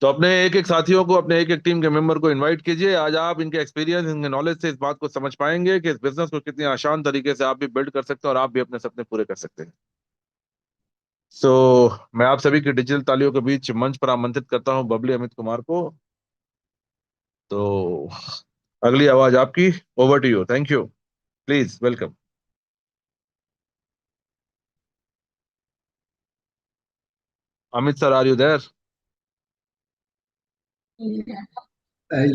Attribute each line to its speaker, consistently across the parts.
Speaker 1: तो अपने एक एक साथियों को, अपने एक एक टीम के मेंबर को इनवाइट कीजिए। आज आप इनके एक्सपीरियंस, इनके नॉलेज से इस बात को समझ पाएंगे कि इस बिजनेस को कितनी आसान तरीके से आप भी बिल्ड कर सकते हैं और आप भी अपने सपने पूरे कर सकते हैं। सो मैं आप सभी की डिजिटल तालियों के बीच मंच पर आमंत्रित करता हूं बबली अमित कुमार को। तो अगली आवाज आपकी। Over to you. Thank you. Please welcome. Amit sir, are you there?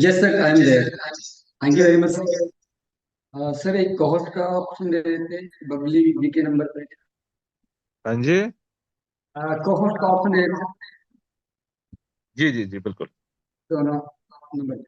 Speaker 2: Yes, sir, I am there. Thank you very much, sir. Sir एक कोहोस्ट का ऑप्शन दे देते हैं बबली जी के नंबर पे।
Speaker 1: हाँ जी।
Speaker 2: कोहोस्ट का ऑप्शन दे देते हैं
Speaker 1: जी जी जी, बिल्कुल।
Speaker 2: दोनों number.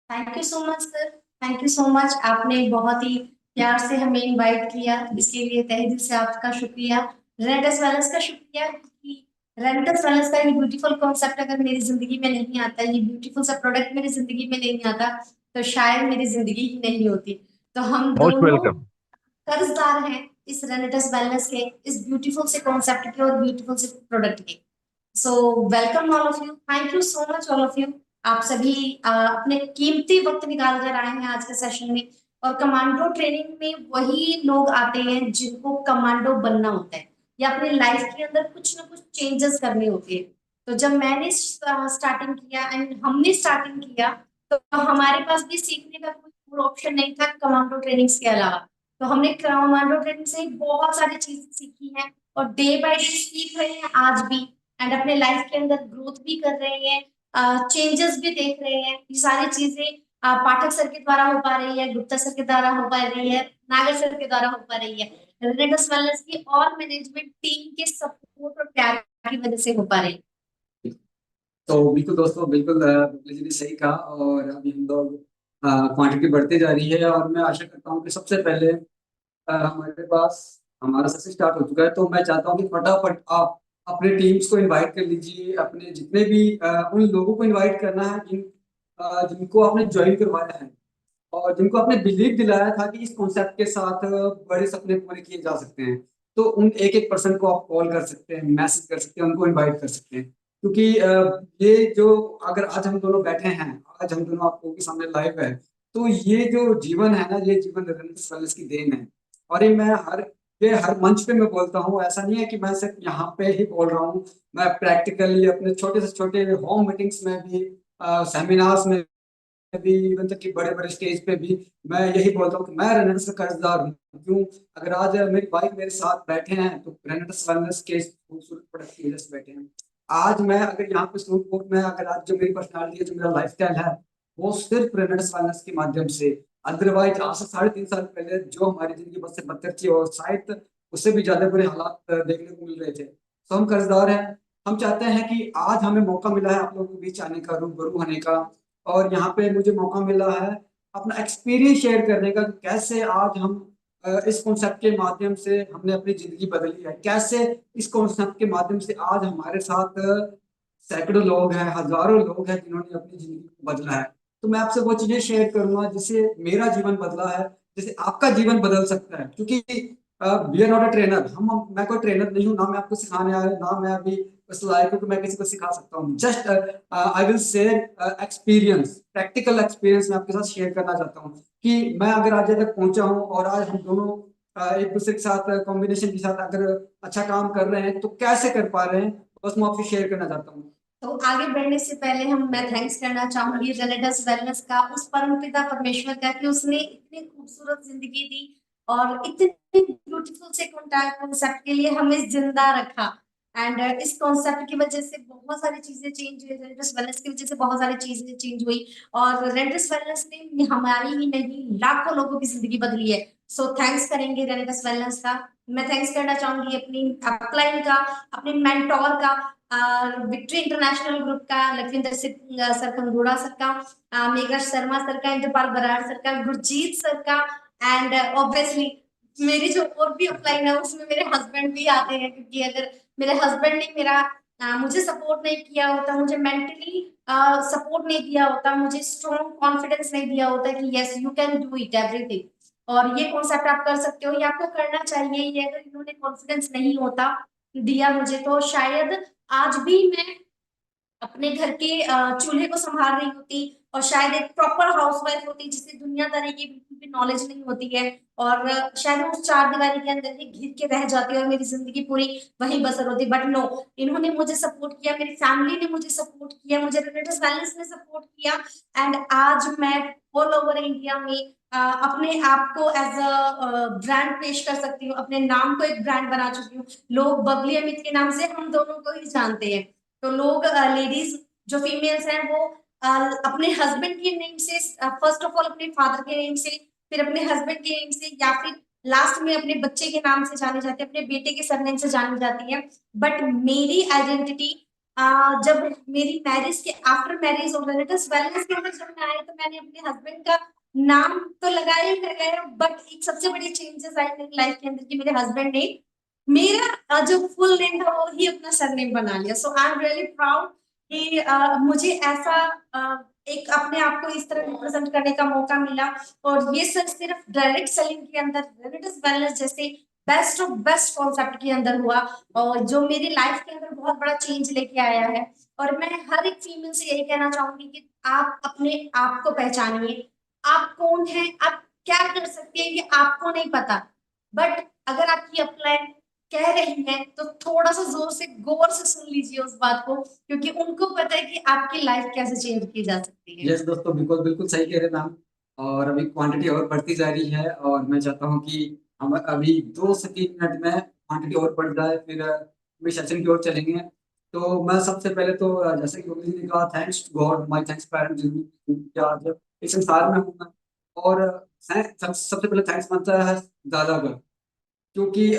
Speaker 3: Thank you so much sir. Thank you so much. आपने बहुत ही प्यार से हमें इनवाइट किया, इसके लिए तहे दिल से आपका शुक्रिया। रेंटस वेलनेस का शुक्रिया कि रेंटस वेलनेस का ये ब्यूटीफुल कॉन्सेप्ट अगर मेरी जिंदगी में नहीं आता, ये ब्यूटीफुल सा प्रोडक्ट मेरी जिंदगी में नहीं आता, तो शायद मेरी जिंदगी ही नहीं होती। तो हम
Speaker 1: मोस्ट
Speaker 3: दोनों
Speaker 1: वेलकम।
Speaker 3: कर्जदार हैं इस रेनेटस वेलनेस के, इस ब्यूटीफुल से कॉन्सेप्ट के और ब्यूटीफुल से प्रोडक्ट के। So welcome all of you. Thank you so much all of you. आप सभी अपने कीमती वक्त निकाल कर आए हैं आज के सेशन में। और कमांडो ट्रेनिंग में वही लोग आते हैं जिनको कमांडो बनना होता है या अपनी लाइफ के अंदर कुछ ना कुछ चेंजेस करने होते हैं। तो जब मैंने स्टार्टिंग किया एंड हमने स्टार्टिंग किया, तो हमारे पास भी सीखने का कोई ऑप्शन नहीं था कमांडो ट्रेनिंग्स के अलावा। तो हमने कमांडो ट्रेनिंग से बहुत सारी चीजें सीखी हैं और डे बाय डे सीख रहे हैं आज भी। एंड अपने लाइफ के अंदर ग्रोथ भी कर रहे हैं, चेंजेस भी देख रहे हैं। ये सारी चीजें पाठक सर के द्वारा हो पा रही है, गुप्ता सर के द्वारा हो पा रही है, नागर सर के द्वारा हो पा रही है, रेनेटस वेलनेस की और मैनेजमेंट टीम के सपोर्ट और प्यार की वजह से हो पा रही है।
Speaker 2: तो बिल्कुल दोस्तों, बिल्कुल बबली जी ने सही कहा। और अभी हम लोग क्वांटिटी बढ़ते जा रही है और मैं आशा करता हूँ कि सबसे पहले हमारे पास हमारा सेशन स्टार्ट हो चुका है। तो मैं चाहता हूँ कि फटाफट आप अपने टीम्स को इनवाइट कर लीजिए। अपने जितने भी उन लोगों को इनवाइट करना है जिनको आपने ज्वाइन करवाया है और जिनको आपने बिलीव दिलाया था कि इस कॉन्सेप्ट के साथ बड़े सपने पूरे किए जा सकते हैं। तो उन एक एक पर्सन को आप कॉल कर सकते हैं, मैसेज कर सकते हैं, उनको इनवाइट कर सकते हैं। क्योंकि ये जो अगर आज हम दोनों बैठे हैं, आज हम दोनों आपको के सामने लाइव है, तो ये जो जीवन है ना, ये जीवन रेनेसां वेलनेस की देन है। और ये हर मंच पे मैं बोलता हूँ। ऐसा नहीं है कि मैं सिर्फ यहाँ पे ही बोल रहा हूँ। मैं प्रैक्टिकली अपने छोटे से छोटे होम मीटिंग्स में भी, सेमिनार्स में भी, इवन तक कि बड़े बड़े स्टेज पे भी मैं यही बोलता हूँ कि मैं रेनेसां का कर्जदार हूँ। क्यों? अगर आज मेरी वाइफ मेरे साथ बैठे हैं तो रेनेसां वेलनेस के इस खूबसूरत प्रोडक्ट की वजह से बैठे हैं। आज मैं अगर यहाँ पे स्नूपुर में, अगर आज जो मेरी पर्सनालिटी है, जो मेरा लाइफस्टाइल है, वो सिर्फ रेनेसां वेलनेस के माध्यम से। अदरवाइज आज से 3.5 साल पहले जो हमारी जिंदगी बद से बदतर थी और शायद उससे भी ज्यादा बुरे हालात देखने को मिल रहे थे, तो हम कर्जदार हैं। हम चाहते हैं कि आज हमें मौका मिला है आप लोगों के बीच आने का, रूबरू होने का। और यहाँ पे मुझे मौका मिला है अपना एक्सपीरियंस शेयर करने का कि कैसे आज हम इस कॉन्सेप्ट के माध्यम से हमने अपनी जिंदगी बदली है। कैसे इस कॉन्सेप्ट के माध्यम से आज हमारे साथ सैकड़ों लोग हैं, हजारों लोग हैं जिन्होंने अपनी जिंदगी को बदला है। तो मैं आपसे वो चीजें शेयर करूंगा जिससे मेरा जीवन बदला है, जिससे आपका जीवन बदल सकता है। क्योंकि we are not a trainer. मैं कोई ट्रेनर नहीं हूँ, ना मैं आपको सिखाने आया हूँ, ना मैं अभी उस लायक हूँ कि मैं किसी को सिखा सकता हूँ। Just I will share experience, practical experience मैं आपके साथ शेयर करना चाहता हूँ कि मैं अगर आज तक पहुंचा हूँ और आज हम दोनों एक दूसरे के साथ कॉम्बिनेशन के साथ अगर अच्छा काम कर रहे हैं तो कैसे कर पा रहे हैं, बस मैं आपसे शेयर करना चाहता हूँ।
Speaker 3: तो आगे बढ़ने से पहले मैं थैंक्स करना चाहूंगी रेनेटस वेलनेस का, उस परमपिता परमेश्वर का, कि उसने इतनी खूबसूरत जिंदगी दी और इतने ब्यूटीफुल से कॉन्सेप्ट के लिए हमें जिंदा रखा। एंड इस कॉन्सेप्ट की वजह से बहुत सारी चीजें चेंज हुई, रेंटस वेलनेस की वजह से बहुत सारी चीजें चेंज हुई, और रेंटस वेलनेस ने हमारी ही नहीं लाखों लोगों की जिंदगी बदली है। सो थैंक्स करेंगे रेंटस वेलनेस का। मैं थैंक्स करना चाहूंगी अपनी अपलाइन का, अपने मेंटोर का, विक्ट्री इंटरनेशनल ग्रुप का, लखविंदर सर कंगोड़ा सर का, मेघा शर्मा सर का, इंद्रपाल बराड़ सर का, गुरजीत सर का, एंड ऑब्वियसली मेरी जो और भी अपलाइन है उसमें मेरे हस्बैंड भी आते हैं, क्योंकि अगर मेरे हस्बैंड ने मेरा मुझे सपोर्ट नहीं किया होता, मुझे मेंटली सपोर्ट नहीं दिया होता, मुझे स्ट्रॉन्ग कॉन्फिडेंस नहीं दिया होता कि yes you can do it everything और ये कॉन्सेप्ट आप कर सकते हो, ये आपको करना चाहिए, ये अगर इन्होंने कॉन्फिडेंस नहीं होता दिया मुझे, तो शायद आज भी मैं अपने घर के चूल्हे को संभाल रही होती, और शायद एक प्रॉपर हाउसवाइफ होती जिसे दुनियादारी की बिल्कुल भी नॉलेज नहीं होती है, और शायद मैं उस चार दीवारी के अंदर ही घिर के रह जाती और मेरी जिंदगी पूरी वहीं बसर होती। बट नो, इन्होंने मुझे सपोर्ट किया, मेरी फैमिली ने मुझे सपोर्ट किया, मुझे रिलेटिव्स वैलेंस ने सपोर्ट किया, एंड आज मैं ऑल ओवर इंडिया में अपने आप को एज अ ब्रांड पेश कर सकती हूँ, अपने नाम को एक ब्रांड बना चुकी हूँ। लोग बबली अमित के नाम से हम दोनों को ही जानते हैं, तो लोग लेडीज जो फीमेल्स हैं वो अपने हस्बैंड के नेम से, फर्स्ट ऑफ ऑल अपने फादर के नेम से, फिर अपने हस्बैंड के नेम से, या फिर लास्ट में अपने बच्चे के नाम से जानी जाती है, अपने बेटे के सरनेम से जानी जाती है। बट मेरी आइडेंटिटी जब मेरी मैरिज के आफ्टर मैरिज और रिलेटिव्स वेलनेस के अंदर जब मैं आई, तो मैंने अपने हस्बैंड का नाम तो लगाया ही लगाया, बट एक सबसे बड़ी चेंजेस आई मेरी लाइफ के अंदर कि मेरे हस्बैंड ने मेरा जो फुल नेम था वो ही अपना सरनेम बना लिया। सो आई एम रियली प्राउड कि मुझे ऐसा एक अपने आप को इस तरह रिप्रेजेंट करने का मौका मिला, और ये सिर्फ डायरेक्ट सेलिंग के अंदर रिलेटिव्स वेलनेस जैसे बेस्ट ऑफ बेस्ट कॉन्सेप्ट के अंदर हुआ, और जो मेरी लाइफ के अंदर बहुत बड़ा चेंज लेके आया है। और मैं हर एक फीमेल से यही कहना चाहूंगी कि आप अपने आप को पहचानिए, आप कौन है, आप क्या कर सकते हैं, ये आपको नहीं पता, बट अगर आपकी अपलाइन कह रही है तो थोड़ा सा जोर से गौर से सुन लीजिए उस बात को, क्योंकि उनको पता है कि आपकी लाइफ कैसे चेंज की जा सकती है।
Speaker 2: यस दोस्तों, बिल्कुल बिल्कुल सही कह रहे हैं मैम। और अभी क्वांटिटी और बढ़ती जा रही है, और मैं चाहता हूँ कि हम अभी 2 से 3 मिनट में क्वांटिटी और बढ़ जाए, फिर अभी सेशन की ओर चलेंगे। तो मैं सबसे पहले तो जैसे कि गोविंद जी ने कहा, thanks to God my thanks parents जिनके आज इस संसार में हूँ मैं। और सबसे पहले थैंक्स मानता है दादा का, क्योंकि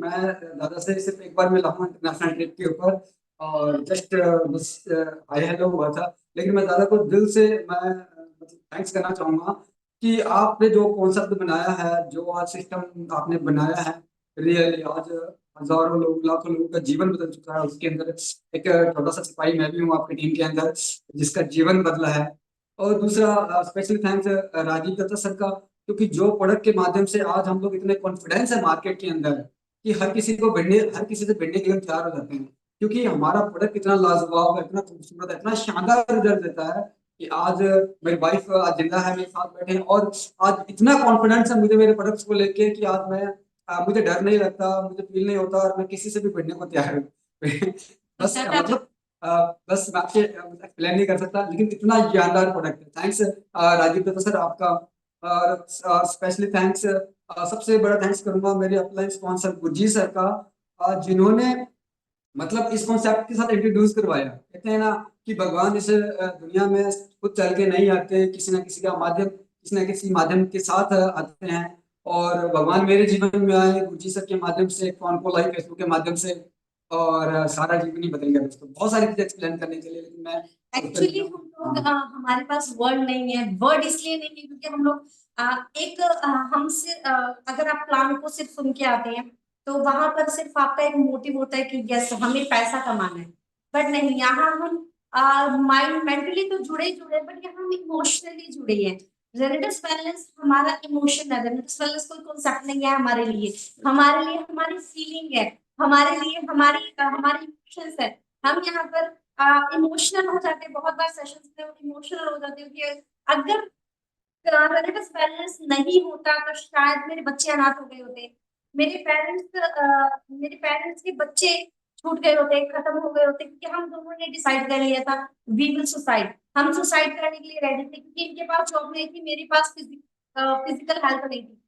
Speaker 2: मैं दादा से सिर्फ एक बार मिला हूँ इंटरनेशनल ट्रिप के ऊपर, और जस्ट बस हाय हेलो हुआ था। लेकिन मैं दादा को दिल से मैं थैंक्स करना चाहूंगा कि आपने जो कॉन्सेप्ट बनाया है, जो आज सिस्टम आपने बनाया है, रियली आज हजारों लोग लाखों लोगों का जीवन बदल चुका है। उसके अंदर एक छोटा सा सिपाही मैं भी हूँ आपकी टीम के अंदर, जिसका जीवन बदला है। और दूसरा special thanks Rajeev Dutta sir का, क्योंकि जो प्रोडक्ट के माध्यम से आज हम लोग इतने कॉन्फिडेंस है मार्केट के अंदर कि हर किसी से भिड़ने के लिए हम तैयार हो जाते हैं, क्योंकि हमारा प्रोडक्ट इतना लाजवाब है, इतना खूबसूरत है, इतना शानदार रिजल्ट देता है कि आज मेरी वाइफ आज जिंदा है, मेरे साथ बैठे हैं, और आज इतना कॉन्फिडेंस है मुझे मेरे प्रोडक्ट्स को लेके कि आज मैं मुझे डर नहीं लगता, मुझे फील नहीं होता, और मैं किसी से भी भिड़ने को तैयार हूँ। बस मतलब बस मैं आपसे एक्सप्लेन नहीं कर सकता, लेकिन इतना शानदार प्रोडक्ट है। थैंक्स राजीव दत्ता सर आपका। और स्पेशली थैंक्स, सबसे बड़ा थैंक्स करूंगा मेरे अपलाइन स्पॉन्सर गुरजीत सर का, जिन्होंने मतलब इस कॉन्सेप्ट के साथ इंट्रोड्यूस करवाया। कहते हैं ना कि भगवान इस दुनिया में खुद चल के नहीं आते, किसी ना किसी का माध्यम, किसी ना किसी माध्यम के साथ आते हैं। और भगवान मेरे जीवन में आए गुरजी सर के माध्यम से, फोन कॉल आई फेसबुक के माध्यम से, और सारा जीवन ही बदल गया दोस्तों। बहुत सारी चीजें एक्सप्लेन करने के लिए, लेकिन मैं
Speaker 3: एक्चुअली हम लोग हमारे पास वर्ड नहीं है, वर्ड इसलिए नहीं है क्योंकि हम लोग एक हमसे अगर आप प्लान को सिर्फ सुन के आते हैं तो वहां पर सिर्फ आपका एक मोटिव होता है कि यस हमें पैसा कमाना है, बट नहीं, यहाँ हम माइंड मेंटली तो जुड़े ही जुड़े, बट यहाँ हम इमोशनली जुड़े हैं। रिलेटिव्स बैलेंस हमारा इमोशन है, रिलेटिव्स बैलेंस कोई कॉन्सेप्ट नहीं है हमारे लिए, हमारे लिए हमारी फीलिंग है, हमारे लिए हमारी इमोशंस है। हम यहाँ पर इमोशनल हो जाते हैं, बहुत बार सेशंस में इमोशनल हो जाते हैं कि अगर रिलेटिव्स बैलेंस नहीं होता तो शायद मेरे बच्चे अनाथ हो गए होते, मेरे पेरेंट्स के बच्चे छूट गए होते, खत्म हो गए होते, क्योंकि हम दोनों ने डिसाइड कर लिया था वी विल सुसाइड, हम सुसाइड करने के लिए रेडी थे, क्योंकि इनके पास जॉब नहीं थी, मेरे पास फिजिकल हेल्थ नहीं थी।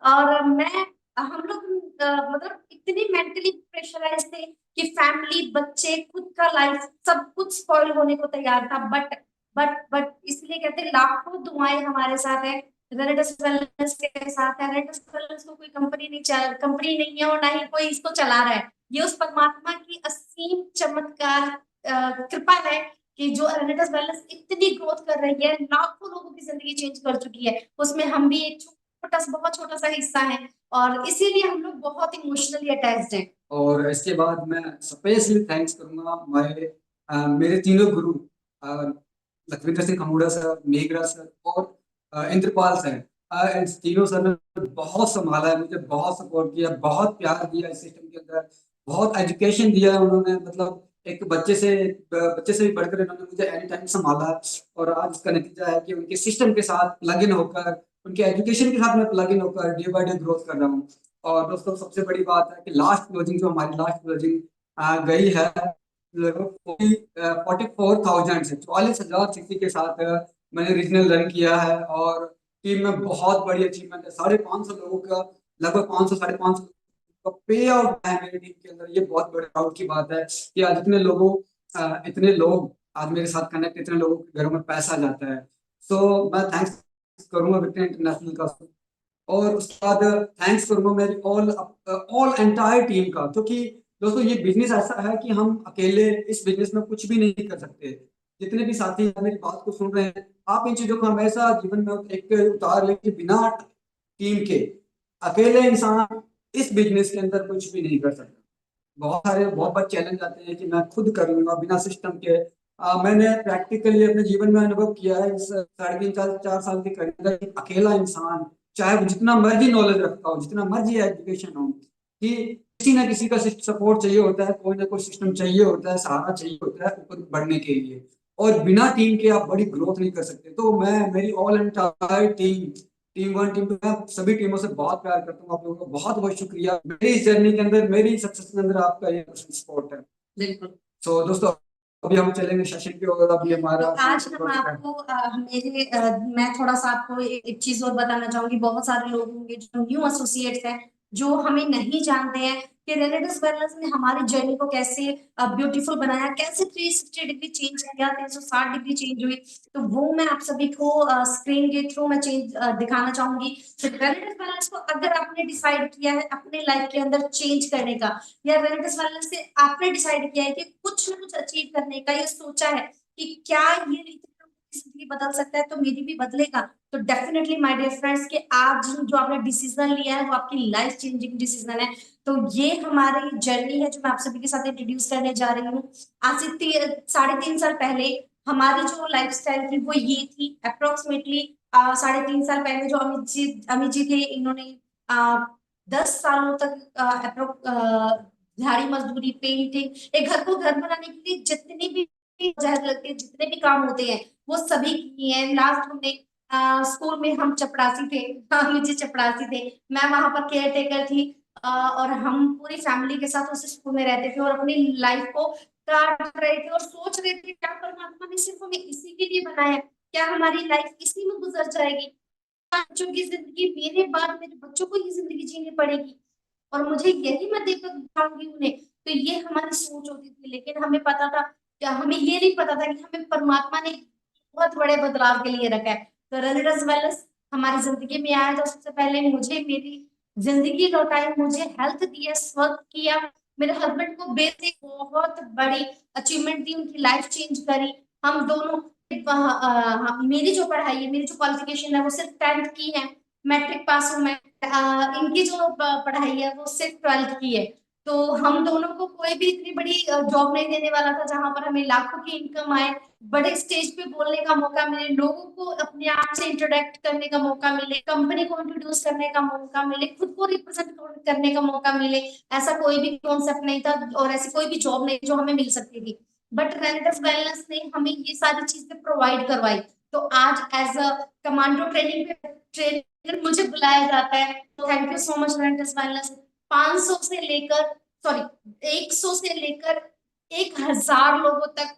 Speaker 3: और मैं हम लोग मतलब इतने मेंटली प्रेशराइज थे कि फैमिली, बच्चे, खुद का लाइफ सब कुछ स्पॉइल होने को तैयार था। बट इसलिए कहते हैं लाखों दुआएं हमारे साथ है, रेनेटस वेलनेस के साथ है। रेनेटस वेलनेस को कोई कंपनी नहीं है और ना ही कोई इसको चला रहा है। ये उस परमात्मा की असीम चमत्कार कृपा है कि जो रेनेटस वेलनेस इतनी ग्रोथ कर रही है, लाखों लोगों की जिंदगी चेंज कर चुकी है, उसमें हम भी एक बहुत छोटा सा हिस्सा है और इसीलिए हम लोग बहुत इमोशनली अटैच्ड हैं।
Speaker 2: और इसके बाद मैं स्पेशली थैंक्स करूंगा मेरे तीनों गुरु लखविंदर सिंह खमूड़ा सर, मेघराज सर और इंद्रपाल सर। इन तीनों सर ने बहुत संभाला है मुझे, बहुत सपोर्ट किया, बहुत प्यार दिया इस सिस्टम के अंदर, बहुत एजुकेशन दिया उन्होंने। मतलब एक बच्चे से भी बढ़कर इन्होंने मुझे एनी टाइम संभाला। और आज इसका नतीजा है कि उनके सिस्टम के साथ प्लग इन होकर, उनके एजुकेशन के साथ मैं प्लग इन होकर डे बाय डे ग्रोथ कर रहा हूँ। और दोस्तों सबसे बड़ी बात है कि लास्ट क्लोजिंग गई है लगभग 44,000 से 44,000 सीसी के साथ मैंने रीजनल रन किया है। और टीम में बहुत बड़ी अचीवमेंट है, 550 लोगों का, लगभग 500 550 का पे आउट है मेरी टीम के अंदर। ये बहुत बड़े प्राउड की बात है कि आज इतने लोग आज मेरे साथ कनेक्ट, इतने लोगों के घरों में पैसा जाता है। सो मैं थैंक्स करूंगा विक्टर इंटरनेशनल का। और उसके बाद थैंक्स करूंगा मेरी ऑल एंटायर टीम का, क्योंकि दोस्तों ये बिजनेस ऐसा है कि हम अकेले इस बिजनेस में कुछ भी नहीं कर सकते। जितने भी साथी मेरी बात को सुन रहे हैं, आप इन चीजों को हमेशा जीवन में एक उतार लें कि बिना टीम के अकेले इंसान इस बिजनेस के अंदर कुछ भी नहीं कर सकता। बहुत बार चैलेंज आते हैं कि मैं खुद कर लूंगा बिना सिस्टम के। मैंने प्रैक्टिकली अपने जीवन में अनुभव किया है इस 3.5 4 साल के करियर में, अकेला इंसान चाहे वो जितना मर्जी नॉलेज रखता हो, जितना मर्जी एजुकेशन हो, कि किसी ना किसी का सपोर्ट चाहिए होता है, कोई ना कोई सिस्टम चाहिए होता है, सहारा चाहिए होता है ऊपर बढ़ने के लिए। और बिना टीम के आप बड़ी ग्रोथ नहीं कर सकते। तो मेरी ऑल एंटायर टीम 1 टीम 2, मैं सभी टीमों से बहुत प्यार करता हूँ। आप लोगों का बहुत बहुत शुक्रिया मेरी इस जर्नी के अंदर, मेरी सक्सेस के अंदर आपका ये सपोर्ट है।
Speaker 3: बिल्कुल।
Speaker 2: सो दोस्तों अभी हम चलेंगे सेशन की ओर। अभी हमारा
Speaker 3: तो आज हम आपको मैं थोड़ा सा आपको एक चीज और बताना चाहूंगी। बहुत सारे लोग होंगे जो न्यू एसोसिएट्स हैं, जो हमें नहीं जानते हैं कि रेनेटस वेलनेस ने हमारी जर्नी को कैसे ब्यूटीफुल बनाया, कैसे 360 डिग्री चेंज किया, 360 डिग्री चेंज हुई। तो वो मैं आप सभी को स्क्रीन के थ्रू मैं चेंज दिखाना चाहूंगी। तो रेनेटस वेलनेस को अगर आपने डिसाइड किया है अपने लाइफ के अंदर चेंज करने का, या रेनेटस वेलनेस से आपने डिसाइड किया है कि कुछ ना कुछ अचीव करने का, ये सोचा है कि क्या ये जिंदगी बदल सकता है तो मेरी भी बदलेगा, तो डेफिनेटली माय डियर फ्रेंड्स कि आज जो आपने डिसीजन लिया है वो आपकी लाइफ चेंजिंग डिसीजन है। तो ये हमारी जर्नी है जो मैं आप सभी के साथ इंट्रोड्यूस करने जा रही हूँ। आज से 3.5 साल पहले हमारी जो लाइफस्टाइल थी वो ये थी। अप्रोक्सीमेटली 3.5 साल पहले जो अमित जी थे, इन्होंने 10 सालों तक दिहाड़ी मजदूरी, पेंटिंग, एक घर को घर बनाने के लिए जितनी भी जहर लगती है, जितने भी काम होते हैं वो सभी किए हैं। लास्ट हमने स्कूल में हम चपरासी थे, मुझे चपरासी थे, मैं वहां पर केयर टेकर थी। और हम पूरी फैमिली के साथ उस स्कूल में रहते थे और अपनी लाइफ को काट रहे थे और सोच रहे थे क्या परमात्मा ने सिर्फ हमें इसी के लिए बनाया, क्या हमारी लाइफ इसी में गुजर जाएगी, बच्चों की जिंदगी मेरे बाद मेरे बच्चों को ये जिंदगी जीनी पड़ेगी और मुझे यही मैं देकर दिखाऊंगी उन्हें। तो ये हमारी सोच होती थी, लेकिन हमें पता था, क्या हमें ये नहीं पता था कि हमें परमात्मा ने बहुत बड़े बदलाव के लिए रखा है। तो रेनेटस वेलनेस हमारी जिंदगी में आया तो सबसे पहले मुझे मेरी जिंदगी लौटाई, मुझे हेल्थ दिया, स्वस्थ किया। मेरे हस्बैंड को बेसिक बहुत बड़ी अचीवमेंट दी, उनकी लाइफ चेंज करी। हम दोनों मेरी जो पढ़ाई है, मेरी जो क्वालिफिकेशन है वो सिर्फ 10th की है, मैट्रिक पास हूँ मैं। इनकी जो पढ़ाई है वो सिर्फ 12th की है। तो हम दोनों को कोई भी इतनी बड़ी जॉब नहीं देने वाला था जहां पर हमें लाखों की इनकम आए, बड़े स्टेज पे बोलने का मौका मिले, लोगों को अपने आप से इंट्रोडक्ट करने का मौका मिले, कंपनी को इंट्रोड्यूस करने का मौका मिले, खुद को रिप्रेजेंट करने का मौका मिले। ऐसा कोई भी कॉन्सेप्ट नहीं था और ऐसी कोई भी जॉब नहीं जो हमें मिल सकती थी, बट रेनेटस वेलनेस ने हमें ये सारी चीजें प्रोवाइड करवाई। तो आज एज अ कमांडो ट्रेनर मुझे बुलाया जाता है। तो thank you so much रेनेटस wellness. 500 से लेकर, सॉरी, 100 से लेकर 1000 लोगों तक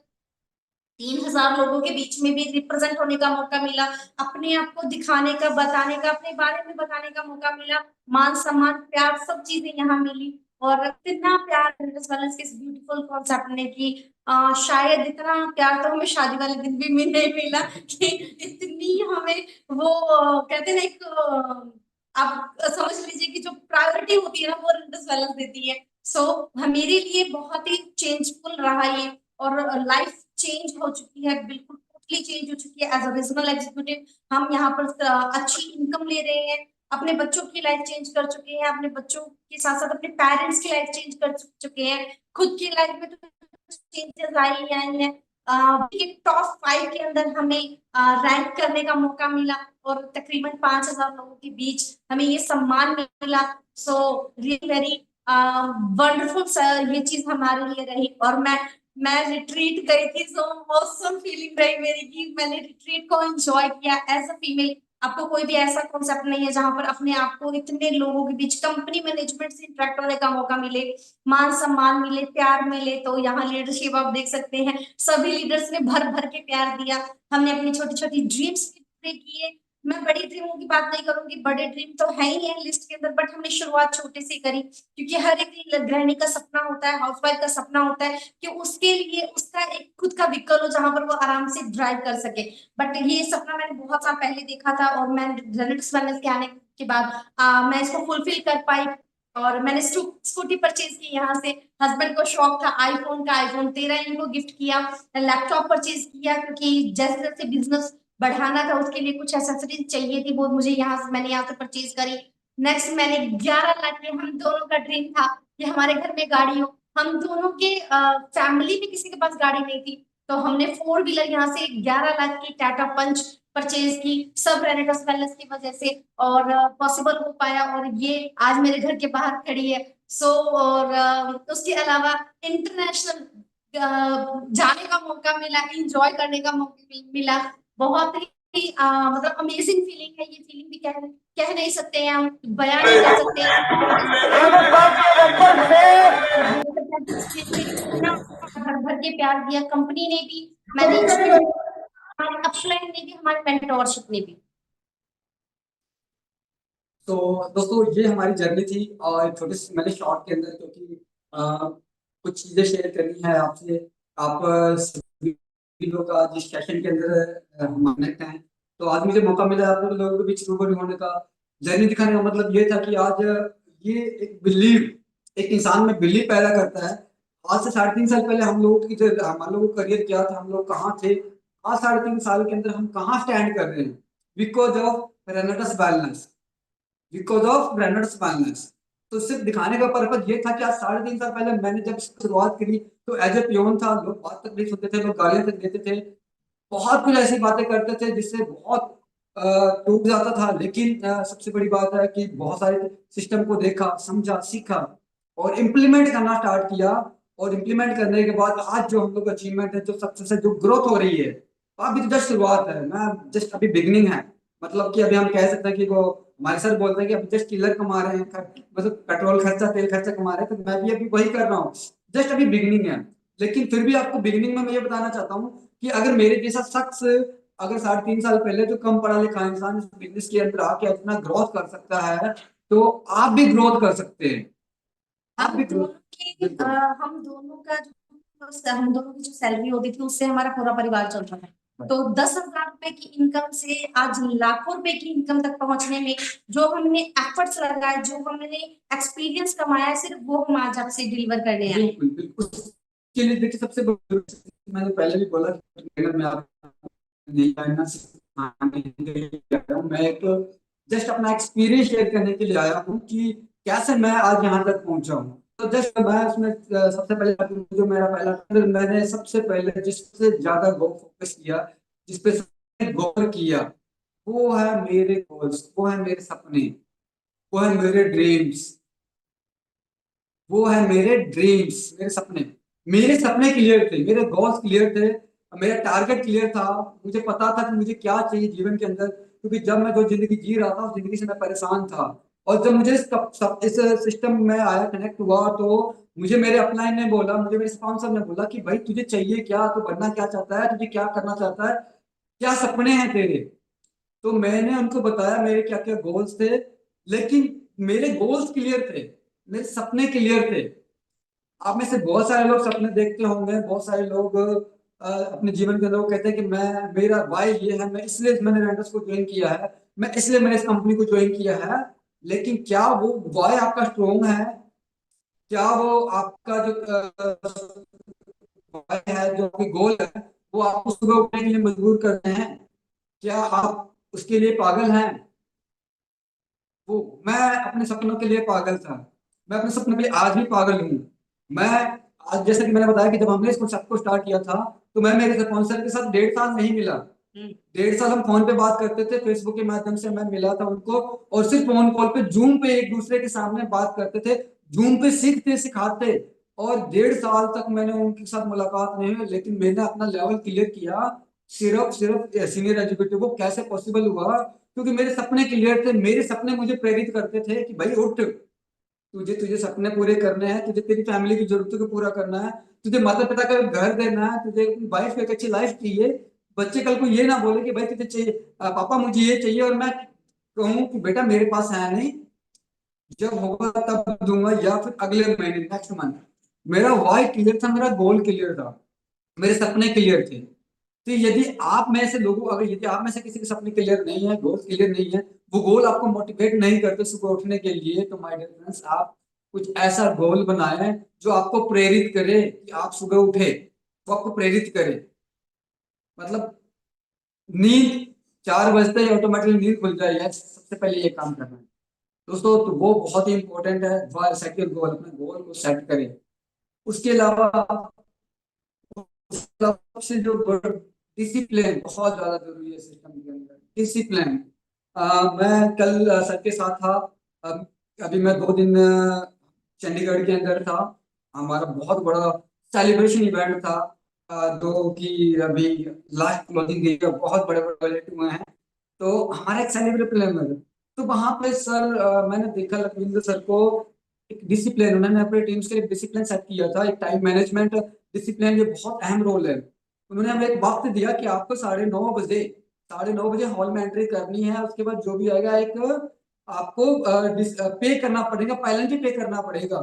Speaker 3: 3,000 लोगों के बीच में भी रिप्रेजेंट होने का मौका मिला, अपने आप को दिखाने का, बताने का, अपने बारे में बताने का मौका मिला, मान सम्मान प्यार सब चीजें यहाँ मिली। और इतना प्यार के इस ब्यूटीफुल कॉन्सेप्ट ने कि शायद इतना प्यार तो हमें शादी वाले दिन भी नहीं मिला कि इतनी हमें वो कहते हैं ना एक आप समझ लीजिए कि जो प्रायोरिटी होती है ना वो रेंटस बैलेंस देती है। सो मेरे लिए बहुत ही चेंजफुल रहा ये, और लाइफ चेंज हो चुकी है, बिल्कुल टोटली चेंज हो चुकी है। एज अ रीजनल एग्जीक्यूटिव हम यहाँ पर अच्छी इनकम ले रहे हैं, अपने बच्चों की लाइफ चेंज कर चुके हैं, अपने बच्चों के साथ साथ अपने पेरेंट्स की लाइफ चेंज कर चुके हैं, खुद की लाइफ में तो चेंजेस आई ही आई हैं। टॉप 5 के अंदर हमें रैंक करने का मौका मिला, और तकरीबन 5,000 लोगों के बीच हमें ये सम्मान मिला। So really very wonderful sir, ये चीज हमारे लिए रही। और मैं रिट्रीट गई थी, सो ऑसम फीलिंग रही मेरी कि मैंने रिट्रीट को एंजॉय किया एज अ फीमेल। आपको कोई भी ऐसा कॉन्सेप्ट नहीं है जहां पर अपने आप को इतने लोगों के बीच कंपनी मैनेजमेंट से इंटरेक्ट होने का मौका मिले, मान सम्मान मिले, प्यार मिले। तो यहाँ लीडरशिप आप देख सकते हैं, सभी लीडर्स ने भर भर के प्यार दिया, हमने अपनी छोटी छोटी ड्रीम्स पूरे किए। मैं बड़ी ड्रीमों की बात नहीं करूंगी, बड़े ड्रीम तो है ही है लिस्ट के अंदर, बट हमने शुरुआत छोटे से करी, क्योंकि हर एक गृहिणी का सपना होता है, हाउसवाइफ का सपना होता है कि उसके लिए उसका एक खुद का व्हीकल हो जहां पर वो आराम से ड्राइव कर सके। बट ये सपना मैंने बहुत साल पहले देखा था, और मैं रेनेट्स वेलनेस के आने के बाद मैं इसको फुलफिल कर पाई। और मैंने स्कूटी परचेज की यहाँ से, हस्बैंड को शौक था आईफोन का, आईफोन 13 इनको गिफ्ट किया, लैपटॉप परचेज किया, क्योंकि जैसे जैसे बिजनेस बढ़ाना था उसके लिए कुछ एसेसरीज चाहिए थी, वो मुझे मैंने यहाँ से परचेज करी। नेक्स्ट मैंने 11 लाख के, हम दोनों का ड्रीम था कि हमारे घर में गाड़ी हो, हम दोनों के फैमिली में किसी के पास गाड़ी नहीं थी, तो हमने 4 व्हीलर यहाँ से 11 लाख की टाटा पंच परचेज की, सब रेनेटस वेलनेस की वजह से, और पॉसिबल हो पाया, और ये आज मेरे घर के बाहर खड़ी है। सो और उसके अलावा इंटरनेशनल जाने का मौका मिला, इंजॉय करने का मौका मिला, बहुत ही मतलब अमेजिंग फीलिंग है ये, फीलिंग भी कह नहीं सकते हैं हम, बयान नहीं कर सकते भर भर के प्यार दिया कंपनी ने भी, मैनेजमेंट, अपलाइन ने भी, हमारे मेंटोरशिप ने भी।
Speaker 2: तो दोस्तों ये हमारी जर्नी थी, और छोटे से मैंने शॉर्ट के अंदर, क्योंकि कुछ चीजें शेयर करनी है आपसे, आप सभी लोग आज इस सेशन के अंदर हम कनेक्ट हैं, तो आज मुझे मौका मिला आप लोगों के बीच रूबरू होने का। जर्नी दिखाने का मतलब ये था कि आज ये एक बिलीव, एक इंसान में बिलीव पैदा करता है। आज से 3.5 साल पहले हम लोगों की जो हमारे लोगों का करियर क्या था, हम लोग कहाँ थे, आज 3.5 साल के अंदर हम कहाँ स्टैंड कर रहे हैं, because of रेनेटस balance, because of brands finance. तो सिर्फ दिखाने का पर्पज ये था कि आज 3.5 साल पहले मैंने जब शुरुआत करी तो एज ए पियोन था, लोग बात तक नहीं सुनते थे, लोग गालियां तक देते थे, बहुत कुछ ऐसी बातें करते थे जिससे बहुत टूट जाता था। लेकिन सबसे बड़ी बात है कि बहुत सारे सिस्टम को देखा, समझा, सीखा और इम्प्लीमेंट करना स्टार्ट किया। और इम्प्लीमेंट करने के बाद आज जो हम लोग अचीवमेंट है, जो सक्सेस है, जो ग्रोथ हो रही है, अभी तो जस्ट शुरुआत है, मैं जस्ट अभी बिगनिंग है। मतलब कि अभी हम कह सकते हैं कि वो हमारे सर बोलते हैं कि अभी जस्ट किलर कमा रहे हैं, मतलब पेट्रोल खर्चा, तेल खर्चा कमा रहे हैं, तो मैं भी अभी वही कर रहा हूँ, जस्ट अभी बिगनिंग है। लेकिन फिर भी आपको बिगनिंग में मैं ये बताना चाहता हूँ कि अगर मेरे जैसा शख्स, अगर 3.5 साल पहले जो कम पढ़ा लिखा इंसान इस बिजनेस के अंदर आके इतना ग्रोथ कर सकता है, तो आप भी ग्रोथ कर सकते हैं। आप
Speaker 3: हम
Speaker 2: भी
Speaker 3: दोनों
Speaker 2: ग्रोथ,
Speaker 3: की हम दोनों की जो सैलरी होती थी उससे हमारा पूरा परिवार चलता था। तो 10,000 रुपए की इनकम से आज लाखों रुपए की इनकम तक पहुंचने में जो हमने एफर्ट्स लगाए, जो हमने एक्सपीरियंस कमाया, सिर्फ वो हम आज आपसे डिलीवर करने आए।
Speaker 2: बिल्कुल बिल्कुल। उसके लिए देखिए सबसे मैंने पहले भी बोला कि ट्रेनर में आप नहीं आना सिखाने के लिए आया हूं। मैं एक जस्ट अपना एक्सपीरियंस शेयर करने के लिए आया हूँ कि कैसे मैं आज यहाँ तक पहुंचा हूँ। तो जस्ट मैं उसमें सबसे पहले जो मेरा पहला मैंने सबसे पहले जिससे ज्यादा फोकस किया, जिस पे गौर किया, वो है मेरे गोल्स, वो है मेरे सपने, वो है मेरे ड्रीम्स, वो है मेरे ड्रीम्स, मेरे सपने। मेरे सपने क्लियर थे, मेरे गोल्स क्लियर थे, मेरा टारगेट क्लियर था। मुझे पता था कि मुझे क्या चाहिए जीवन के अंदर, क्योंकि जब मैं जो जिंदगी जी रहा था उस जिंदगी से मैं परेशान था। और जब मुझे इस सिस्टम में आया, कनेक्ट हुआ, तो मुझे मेरे अपलाइन ने बोला, मुझे मेरे स्पॉन्सर ने बोला कि भाई तुझे चाहिए क्या, तू बनना क्या चाहता है, तुझे क्या करना चाहता है, क्या सपने हैं तेरे। तो मैंने उनको बताया मेरे क्या क्या गोल्स थे, लेकिन मेरे गोल्स क्लियर थे, मेरे सपने क्लियर थे। आप में से बहुत सारे लोग सपने देखते होंगे, बहुत सारे लोग अपने जीवन के अंदर वो कहते हैं कि मैं, मेरा वाई ये है, मैं इसलिए मैंने रेंटर्स को ज्वाइन किया है, मैं इसलिए मैंने इस कंपनी को ज्वाइन किया है। लेकिन क्या वो वाई आपका स्ट्रोंग है? क्या वो आपका जो वाई है, जो आपकी गोल है, वो आपको सुबह उठने के लिए मजबूर करते हैं? क्या आप उसके लिए पागल हैं? वो, मैं अपने सपनों के लिए पागल था, मैं अपने सपनों के लिए आज भी पागल हूँ। मैं आज, जैसे कि मैंने बताया कि जब हमने इसको सबको स्टार्ट किया था, तो मैं मेरे स्पॉन्सर के साथ 1.5 साल नहीं मिला। 1.5 साल हम फोन पे बात करते थे, फेसबुक के माध्यम से मैं मिला था उनको, और सिर्फ फोन कॉल पे, जूम पे एक दूसरे के सामने बात करते थे, जूम पे सीखते सिखाते। और 1.5 साल तक मैंने उनके साथ मुलाकात नहीं हुई, लेकिन मैंने अपना लेवल क्लियर किया सिर्फ सिर्फ सीनियर एग्जीक्यूटिव। वो कैसे पॉसिबल हुआ? क्योंकि मेरे सपने क्लियर थे, मेरे सपने मुझे प्रेरित करते थे कि भाई उठ, तुझे तुझे सपने पूरे करने हैं, तुझे तेरी फैमिली की जरूरतों को पूरा करना है, तुझे माता पिता का घर देना है, तुझे अपनी वाइफ को एक अच्छी लाइफ चाहिए। बच्चे कल को ये ना बोले कि भाई तुझे चाहिए, पापा मुझे ये चाहिए, और मैं कहूँ कि बेटा मेरे पास है नहीं, जब होगा तब दूंगा, या फिर अगले महीने, नेक्स्ट मंथ। मेरा वाई क्लियर था, मेरा गोल क्लियर था, मेरे सपने क्लियर थे। तो यदि आप में से लोगों, अगर यदि आप में से किसी के सपने क्लियर नहीं है, गोल क्लियर नहीं है, वो गोल आपको मोटिवेट नहीं करते सुबह उठने के लिए, तो माय डियर फ्रेंड्स, आप कुछ ऐसा गोल बनाएं जो आपको प्रेरित करे कि आप सुबह उठे, वो आपको प्रेरित करे। मतलब नींद 4 बजते ही ऑटोमेटिकली नींद खुल जाए, यह सबसे पहले ये काम करना है दोस्तों। तो वो बहुत ही इंपॉर्टेंट है, सेट योर गोल, अपने गोल को सेट करें। उसके अलावा सबसे जो डिसिप्लिन बहुत ज्यादा जरूरी है सिस्टम के अंदर, डिसिप्लिन। मैं कल सर के साथ था। अ, अभी मैं 2 दिन चंडीगढ़ के अंदर था। हमारा बहुत बड़ा सेलिब्रेशन इवेंट था, जो कि अभी लास्ट क्लोजिंग डे का बहुत बड़े बड़े प्रोजेक्ट हुए हैं। तो हमारा एक सेलिब्रेट प्लान है। तो वहां पे सर, मैंने देखा लखविंदर सर को, एक डिसिप्लिन, उन्होंने अपने टीम्स के लिए डिसिप्लिन सेट किया था, एक टाइम मैनेजमेंट डिसिप्लिन, ये बहुत अहम रोल है। उन्होंने हमें एक वक्त दिया कि आपको 9:30 बजे, 9:30 बजे हॉल में एंट्री करनी है। उसके बाद जो भी आएगा, एक आपको पे करना पड़ेगा, पेनल्टी पे करना पड़ेगा।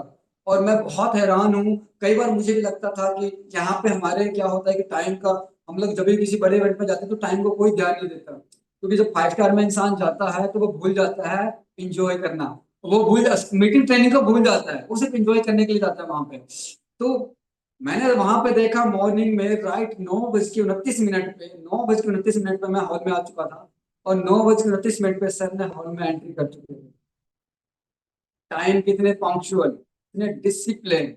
Speaker 2: और मैं बहुत हैरान हूँ, कई बार मुझे भी लगता था कि यहाँ पे हमारे क्या होता है कि टाइम का, हम लोग जब भी किसी बड़े इवेंट में जाते हैं तो टाइम को कोई ध्यान नहीं देता, क्योंकि जब 5 स्टार में इंसान जाता है तो वो भूल जाता है इंजॉय करना। वो भूल, मीटिंग ट्रेनिंग को भूल जाता है, वो सिर्फ इंजॉय करने के लिए जाता है वहां पे। तो मैंने वहां पे देखा मॉर्निंग में राइट 9:29 पे, 9:29 पे मैं हॉल में आ चुका था, और 9:29 पे सर ने हॉल में एंट्री कर चुके थे। टाइम कितने पंक्चुअल, कितने डिसिप्लिन।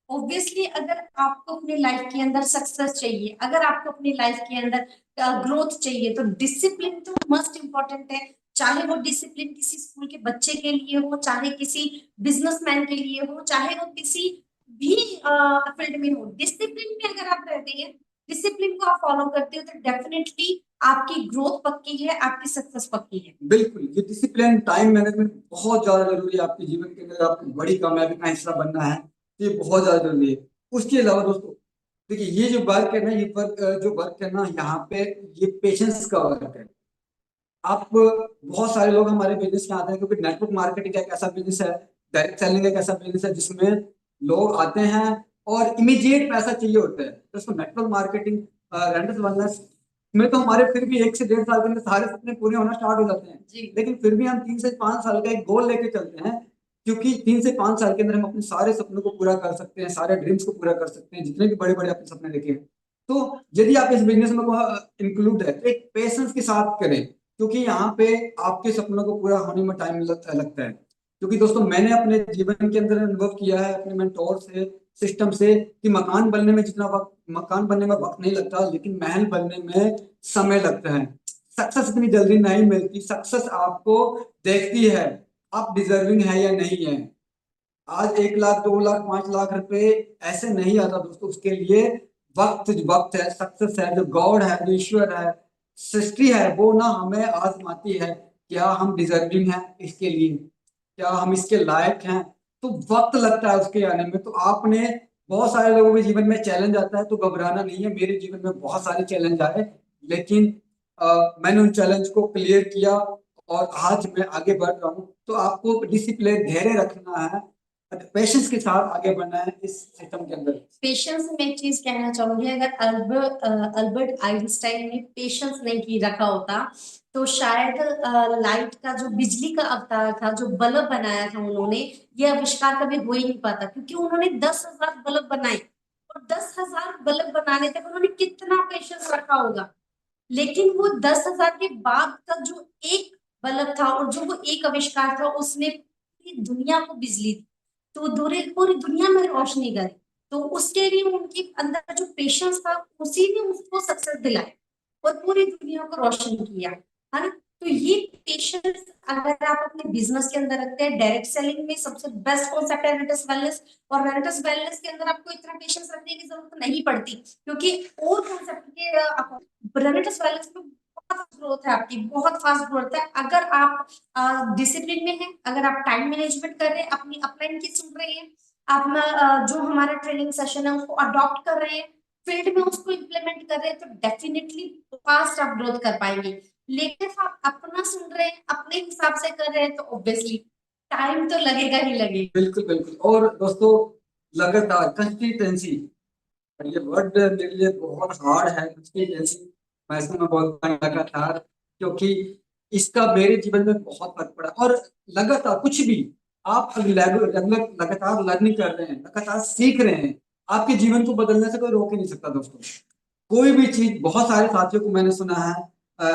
Speaker 3: ऑब्वियसली अगर आपको अपनी लाइफ के अंदर सक्सेस चाहिए, अगर आपको अपनी लाइफ के अंदर ग्रोथ चाहिए, तो डिसिप्लिन तो मस्ट इम्पॉर्टेंट है। चाहे वो डिसिप्लिन किसी स्कूल के बच्चे के लिए हो, चाहे किसी बिजनेसमैन के लिए हो, चाहे वो किसी भी फील्ड में हो, डिसिप्लिन में अगर आप रहते हैं, डिसिप्लिन को आप फॉलो करते हो, तो डेफिनेटली आपकी ग्रोथ पक्की है, आपकी सक्सेस पक्की है।
Speaker 2: बिल्कुल, ये डिसिप्लिन, टाइम मैनेजमेंट बहुत ज्यादा जरूरी है आपके जीवन के अंदर, आपको बड़ी कामयाबी का हिस्सा बनना है, ये बहुत ज्यादा जरूरी है। उसके अलावा दोस्तों, देखिए ये जो वर्क है ना, ये वर्क, जो वर्क है ना यहाँ पे, ये पेशेंस का वर्क है। आप, बहुत सारे लोग हमारे बिजनेस में आते हैं, क्योंकि नेटवर्क मार्केटिंग एक ऐसा बिजनेस है, डायरेक्ट सेलिंग एक ऐसा बिजनेस है जिसमें लोग आते हैं और इमीडिएट पैसा चाहिए होता है। तो उसको नेटवर्क मार्केटिंग, रेंटल वेलनेस में तो हमारे फिर भी 1 से 1.5 साल के अंदर सारे सपने पूरे होना स्टार्ट हो जाते हैं जी। लेकिन फिर भी हम 3 से 5 साल का एक गोल लेके चलते हैं, क्योंकि 3 से 5 साल के अंदर हम अपने सारे सपनों को पूरा कर सकते हैं, सारे ड्रीम्स को पूरा कर सकते हैं, जितने भी बड़े बड़े अपने सपने देखे हैं। तो यदि आप इस बिजनेस में इंक्लूड है, तो एक पेशेंस के साथ करें, क्योंकि यहाँ पे आपके सपनों को पूरा होने में टाइम लगता है। क्योंकि दोस्तों, मैंने अपने जीवन के अंदर अनुभव किया है अपने मेंटोर से, सिस्टम से, कि मकान बनने में वक्त नहीं लगता, लेकिन महल बनने में समय लगता है। सक्सेस इतनी जल्दी नहीं मिलती, सक्सेस आपको देखती है आप डिजर्विंग है या नहीं है। आज 1 लाख, 2 लाख, 5 लाख रुपए ऐसे नहीं आता दोस्तों, उसके लिए वक्त वक्त है, सक्सेस है, जो गॉड है, जो ईश्वर है, सृष्टि है, वो ना हमें आजमाती है, क्या हम डिजर्विंग हैं इसके लिए। क्या हम इसके लायक हैं, तो वक्त लगता है उसके आने में। तो आपने, बहुत सारे लोगों के जीवन में चैलेंज आता है तो घबराना नहीं है। मेरे जीवन में बहुत सारे चैलेंज आए, लेकिन मैंने उन चैलेंज को क्लियर किया और आज मैं आगे बढ़ रहा हूँ। तो आपको डिसिप्लिन, धैर्य रखना है, पेशेंस के साथ आगे बढ़ना है इस सिस्टम के अंदर।
Speaker 3: पेशेंस में एक चीज कहना चाहूंगी, अगर अल्बर्ट आइंस्टाइन ने पेशेंस नहीं की रखा होता तो शायद लाइट का जो बिजली का अवतार था, जो बल्ब बनाया था उन्होंने, ये आविष्कार कभी हो ही नहीं पाता, क्योंकि उन्होंने 10,000 बल्ब बनाए और 10,000 बल्ब बनाने तक उन्होंने कितना पेशेंस रखा होगा। लेकिन वो 10,000 के बाद का जो एक बल्ब था और जो वो एक आविष्कार था, उसने पूरी दुनिया को बिजली दी, तो पूरी दुनिया में रोशनी करी। तो उसके लिए उनके अंदर जो पेशेंस था, उसी ने उसको सक्सेस दिलाई और पूरी दुनिया को रोशन किया, है ना। तो ये पेशेंस अगर आप अपने बिजनेस के अंदर रखते हैं, डायरेक्ट सेलिंग में सबसे बेस्ट कॉन्सेप्ट है रेनेटस वेलनेस, और रेनेटस वेलनेस के अंदर आपको इतना पेशेंस रखने की जरूरत नहीं पड़ती, क्योंकि और कॉन्सेप्ट के रेनेटस वेलनेस में बहुत ग्रोथ है, आपकी बहुत फास्ट ग्रोथ है। अगर आप डिसिप्लिन में हैं, अगर आप टाइम मैनेजमेंट कर रहे हैं, अपनी अपलाइन की सुन रहे हैं, आप जो हमारा ट्रेनिंग सेशन है उसको अडॉप्ट कर रहे हैं, फील्ड में उसको इम्प्लीमेंट कर रहे हैं, तो डेफिनेटली फास्ट आप ग्रोथ कर पाएंगे। लेकिन आप अपना सुन रहे हैं, अपने हिसाब से कर रहे हैं, तो ऑब्वियसली टाइम तो लगेगा ही लगेगा।
Speaker 2: बिल्कुल बिल्कुल। और दोस्तों, लगातार, कंसिस्टेंसी, ये वर्ड मेरे लिए बहुत हार्ड है, कंसिस्टेंसी। मैं इसमें मैं बोलता हूँ लगातार, क्योंकि इसका मेरे जीवन में बहुत फर्क पड़ा। और लगातार कुछ भी आप लगातार लर्निंग कर रहे हैं, लगातार सीख रहे हैं, आपके जीवन को बदलने से कोई रोक ही नहीं सकता दोस्तों। कोई भी चीज, बहुत सारे साथियों को मैंने सुना है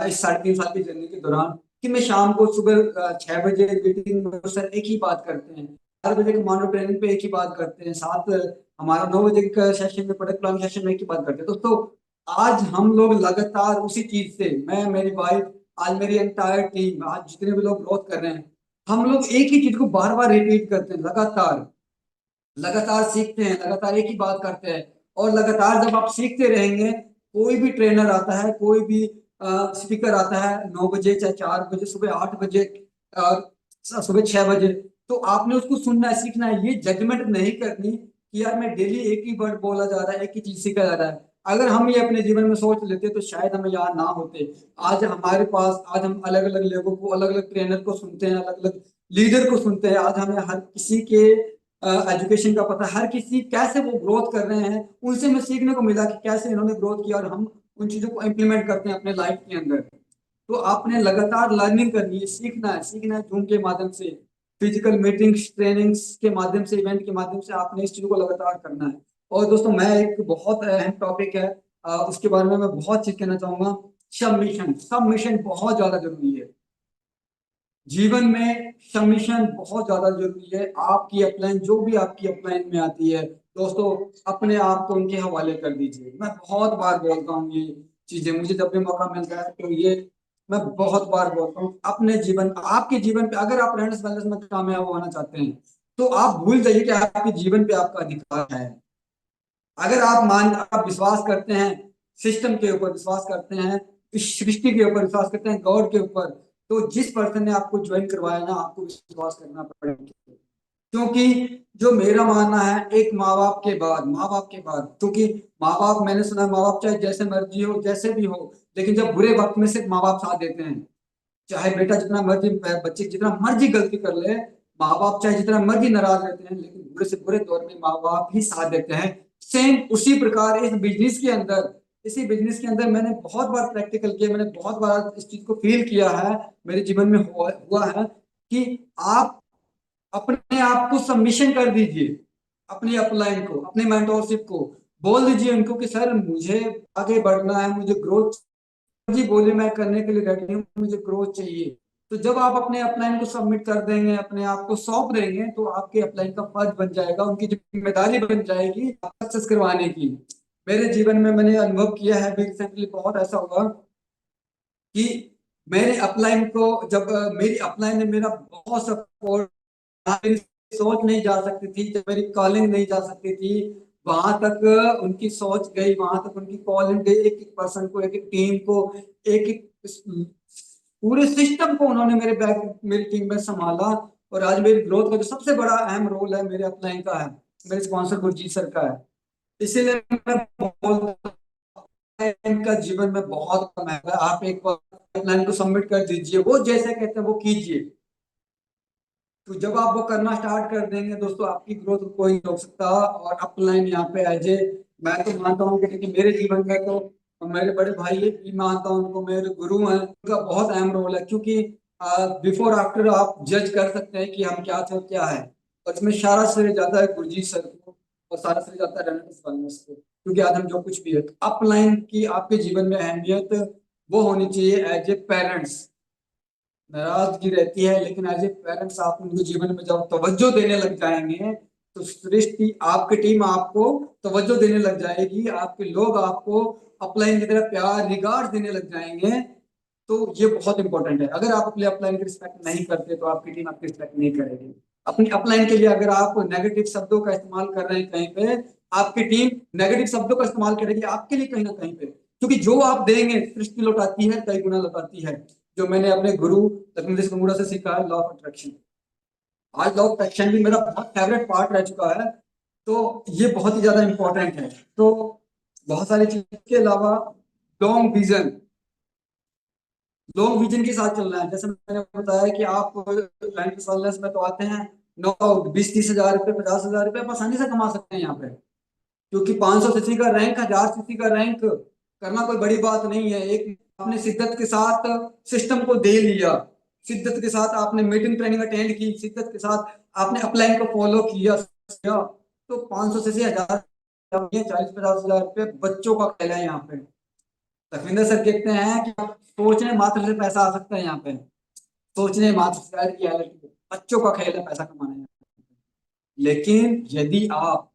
Speaker 2: इस 3.5 साल की जर्नी के दौरान, कि मैं शाम को सुबह 6 बजे मीटिंग में सर एक ही बात करते हैं, 4 बजे के मॉर्निंग ट्रेनिंग पे एक ही बात करते हैं, साथ हमारा 9 बजे का सेशन में, प्रोडक्ट प्लान सेशन में एक ही बात करते हैं दोस्तों। आज हम लोग लगातार उसी चीज से, मैं, मेरी वाइफ, आज मेरी एंटायर टीम, आज जितने भी लोग ग्रोथ कर रहे हैं, हम लोग एक ही चीज को बार बार रिपीट करते हैं, लगातार लगातार सीखते हैं, लगातार एक ही बात करते हैं। और लगातार जब आप सीखते रहेंगे, कोई भी ट्रेनर आता है, कोई भी स्पीकर आता है 9 बजे, चाहे 4 बजे, सुबह 8 बजे, सुबह 6 बजे, तो आपने उसको सुनना है, सीखना है। ये जजमेंट नहीं करनी कि यार मैं डेली एक ही वर्ड बोला जा रहा है, एक ही चीज सीखा जा रहा है। अगर हम ये अपने जीवन में सोच लेते तो शायद हम यहाँ ना होते। आज हमारे पास, आज हम अलग अलग लोगों को, अलग अलग ट्रेनर को सुनते हैं, अलग अलग लीडर को सुनते हैं। आज हमें हर किसी के एजुकेशन का पता, हर किसी कैसे वो ग्रोथ कर रहे हैं, उनसे हमें सीखने को मिला कि कैसे इन्होंने ग्रोथ किया, और हम उन चीजों को इम्प्लीमेंट करते हैं अपने लाइफ के अंदर। तो आपने लगातार लर्निंग करनी है, सीखना है, सीखना है जूम के माध्यम से, फिजिकल मीटिंग्स, ट्रेनिंग्स के माध्यम से, इवेंट के माध्यम से आपने इस चीज को लगातार करना है। और दोस्तों, मैं एक बहुत अहम टॉपिक है, उसके बारे में मैं बहुत चीज कहना चाहूंगा। सबमिशन, सबमिशन बहुत ज्यादा जरूरी है जीवन में। सबमिशन बहुत ज्यादा जरूरी है। आपकी अपलाइन, जो भी आपकी अपलाइन में आती है दोस्तों, अपने आप को उनके हवाले कर दीजिए। मैं बहुत बार बोलता हूँ ये चीजें, मुझे जब भी मौका मिलता है तो ये मैं बहुत बार बोलता हूँ। अपने जीवन, आपके जीवन पे अगर आप रेंट्स बैलेंस में कामयाब होना चाहते हैं, तो आप भूल जाइए कि आपके जीवन पे आपका अधिकार है। अगर आप विश्वास करते हैं, सिस्टम के ऊपर विश्वास करते हैं, इस सृष्टि के ऊपर विश्वास करते हैं, गॉड के ऊपर, तो जिस पर्सन ने आपको ज्वाइन करवाया ना, आपको विश्वास करना पड़ेगा। क्योंकि जो मेरा मानना है, एक माँ बाप के बाद, माँ बाप के बाद, क्योंकि माँ बाप, मैंने सुना है माँ बाप चाहे जैसे मर्जी हो, जैसे भी हो, लेकिन जब बुरे वक्त में सिर्फ माँ बाप साथ देते हैं। चाहे बेटा जितना मर्जी, बच्चे जितना मर्जी गलती कर ले, माँ बाप चाहे जितना मर्जी नाराज रहते हैं, लेकिन बुरे से बुरे दौर में माँ बाप ही साथ देते हैं। सेम उसी प्रकार इस बिजनेस के अंदर, इसी बिजनेस के अंदर मैंने बहुत बार प्रैक्टिकल किया, मैंने बहुत बार इस चीज को फील किया है, मेरे जीवन में हुआ है कि आप अपने आप को सबमिशन कर दीजिए, अपनी अपलाइन को, अपने मेंटोरशिप को बोल दीजिए उनको कि सर मुझे आगे बढ़ना है, मुझे ग्रोथ जी बोले, मैं करने के लिए रेडी हूँ, मुझे ग्रोथ चाहिए। तो जब आप अपने अपलाइन को सबमिट कर देंगे, अपने आप को सौंप देंगे, तो आपके अपलाइन का फर्ज बन जाएगा, उनकी जिम्मेदारी बन जाएगी सक्सेस करवाने की। मेरे जीवन में मैंने अनुभव किया है, अभी रिसेंटली बहुत ऐसा हुआ कि मेरे अपलाइन को, जब मेरी अपलाइन ने मेरा बहुत सपोर्ट, मेरी सोच नहीं जा सकती थी, जब मेरी कॉलिंग नहीं जा सकती थी, वहां तक उनकी सोच गई, वहां तक उनकी कॉलिंग गई, एक एक पर्सन को, एक एक टीम को, एक एक पूरे सिस्टम को उन्होंने मेरी टीम में संभाला। और आज मेरी ग्रोथ का जो सबसे बड़ा अहम रोल है मेरे अपलाइन का है, मेरे स्पॉन्सर गुरजीत सर का है। इसीलिए मैं बोलता हूं, इनका जीवन में बहुत कम है। आप एक बार अपलाइन को सबमिट कर दीजिए, वो जैसे कहते हैं वो कीजिए। तो जब आप वो करना स्टार्ट कर देंगे दोस्तों, आपकी ग्रोथ को कोई नहीं रोक सकता। और अपलाइन यहाँ पे एज ए, मैं तो मानता हूँ कि मेरे जीवन में तो मेरे बड़े भाई भी मानता हूँ उनको, मेरे गुरु हैं, उनका बहुत अहम रोल है। क्योंकि बिफोर आफ्टर आप जज कर सकते हैं कि हम क्या थे और क्या है। और इसमें सारा श्रेय जाता है गुरजीत सर को, और सारा श्रेय जाता है रेनेसां वेलनेस को। क्योंकि आज हम जो कुछ भी है, अपलाइन की आपके जीवन में अहमियत वो होनी चाहिए एज ए पेरेंट्स। नाराजगी रहती है, लेकिन एज ए पेरेंट्स आप उनके जीवन में जब तवज्जो देने लग जाएंगे, तो सृष्टि आपकी टीम आपको तवज्जो देने लग जाएगी, आपके लोग आपको अपलाइन की तरह प्यार रिगार्ड देने लग जाएंगे। तो ये बहुत इंपॉर्टेंट है। अगर आप अपने अपलाइन की रिस्पेक्ट नहीं करते तो आपकी टीम आपकी रिस्पेक्ट नहीं करेगी। अपनी अपलाइन के लिए अगर आप नेगेटिव शब्दों का इस्तेमाल कर रहे हैं कहीं पे, आपकी टीम नेगेटिव शब्दों का इस्तेमाल करेगी आपके लिए कहीं ना कहीं पे। क्योंकि जो आप देंगे सृष्टि लौटाती है, कई गुना लौटाती है। जो मैंने अपने गुरु लक्ष्मीदेव कंगूड़ा से सीखा है, लॉ ऑफ अट्रैक्शन। आज लॉ ऑफ अट्रैक्शन भी मेरा बहुत फेवरेट पार्ट रह चुका है। तो ये बहुत ही ज्यादा इंपॉर्टेंट है। तो बहुत सारी चीजों के अलावा लॉन्ग विजन, लॉन्ग विजन के साथ चलना है। जैसे मैंने बताया कि आप क्लाइंट सर्विस में तो आते हैं, नो 20-30 हज़ार रुपये 50 हज़ार रुपये आप आसानी से कमा सकते हैं यहाँ पे। क्योंकि 500 सीसी का रैंक, 1000 सीसी का रैंक करना कोई बड़ी बात नहीं है। एक आपने शिद्दत के साथ सिस्टम को दे लिया, शिद्दत के साथ आपने मीटिंग ट्रेनिंग अटेंड की, शिद्दत के साथ आपने अपलाइन को फॉलो किया, तो 500 सीसी 1000, 40-50 हज़ार रुपये बच्चों का खेल है यहाँ पे। लखविंदर सर कहते हैं कि आप सोचने मात्र से पैसा आ सकता है यहाँ पे। सोचने मात्र से रियलिटी, बच्चों का खेल है पैसा कमाना है। लेकिन यदि आप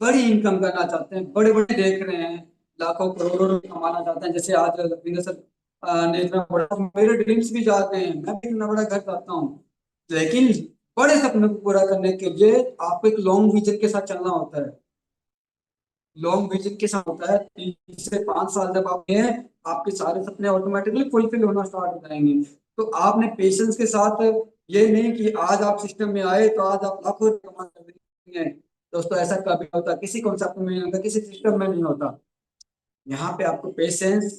Speaker 2: बड़ी इनकम करना चाहते हैं, बड़े बड़े देख रहे हैं, लाखों करोड़ों रुपए कमाना चाहते हैं, जैसे आज लखविंदर सर ने इतना बड़ा, मेरे ड्रीम्स भी जाते हैं, मैं भी इतना बड़ा घर चाहता हूँ। लेकिन बड़े सपने को पूरा करने के लिए आपको एक लॉन्ग विजन के साथ चलना होता है। लॉन्ग विजन के साथ होता है 3 से 5 साल जब आप हैं, आपके सारे सपने ऑटोमेटिकली फुलफिल होना स्टार्ट हो जाएंगे। तो आपने पेशेंस के साथ, ये नहीं कि आज आप सिस्टम में आए तो आज आप लाखों रुपए कमा कर देंगे। दोस्तों ऐसा कभी होता, किसी कॉन्सेप्ट में नहीं होता, किसी सिस्टम में नहीं होता। यहाँ पे आपको पेशेंस,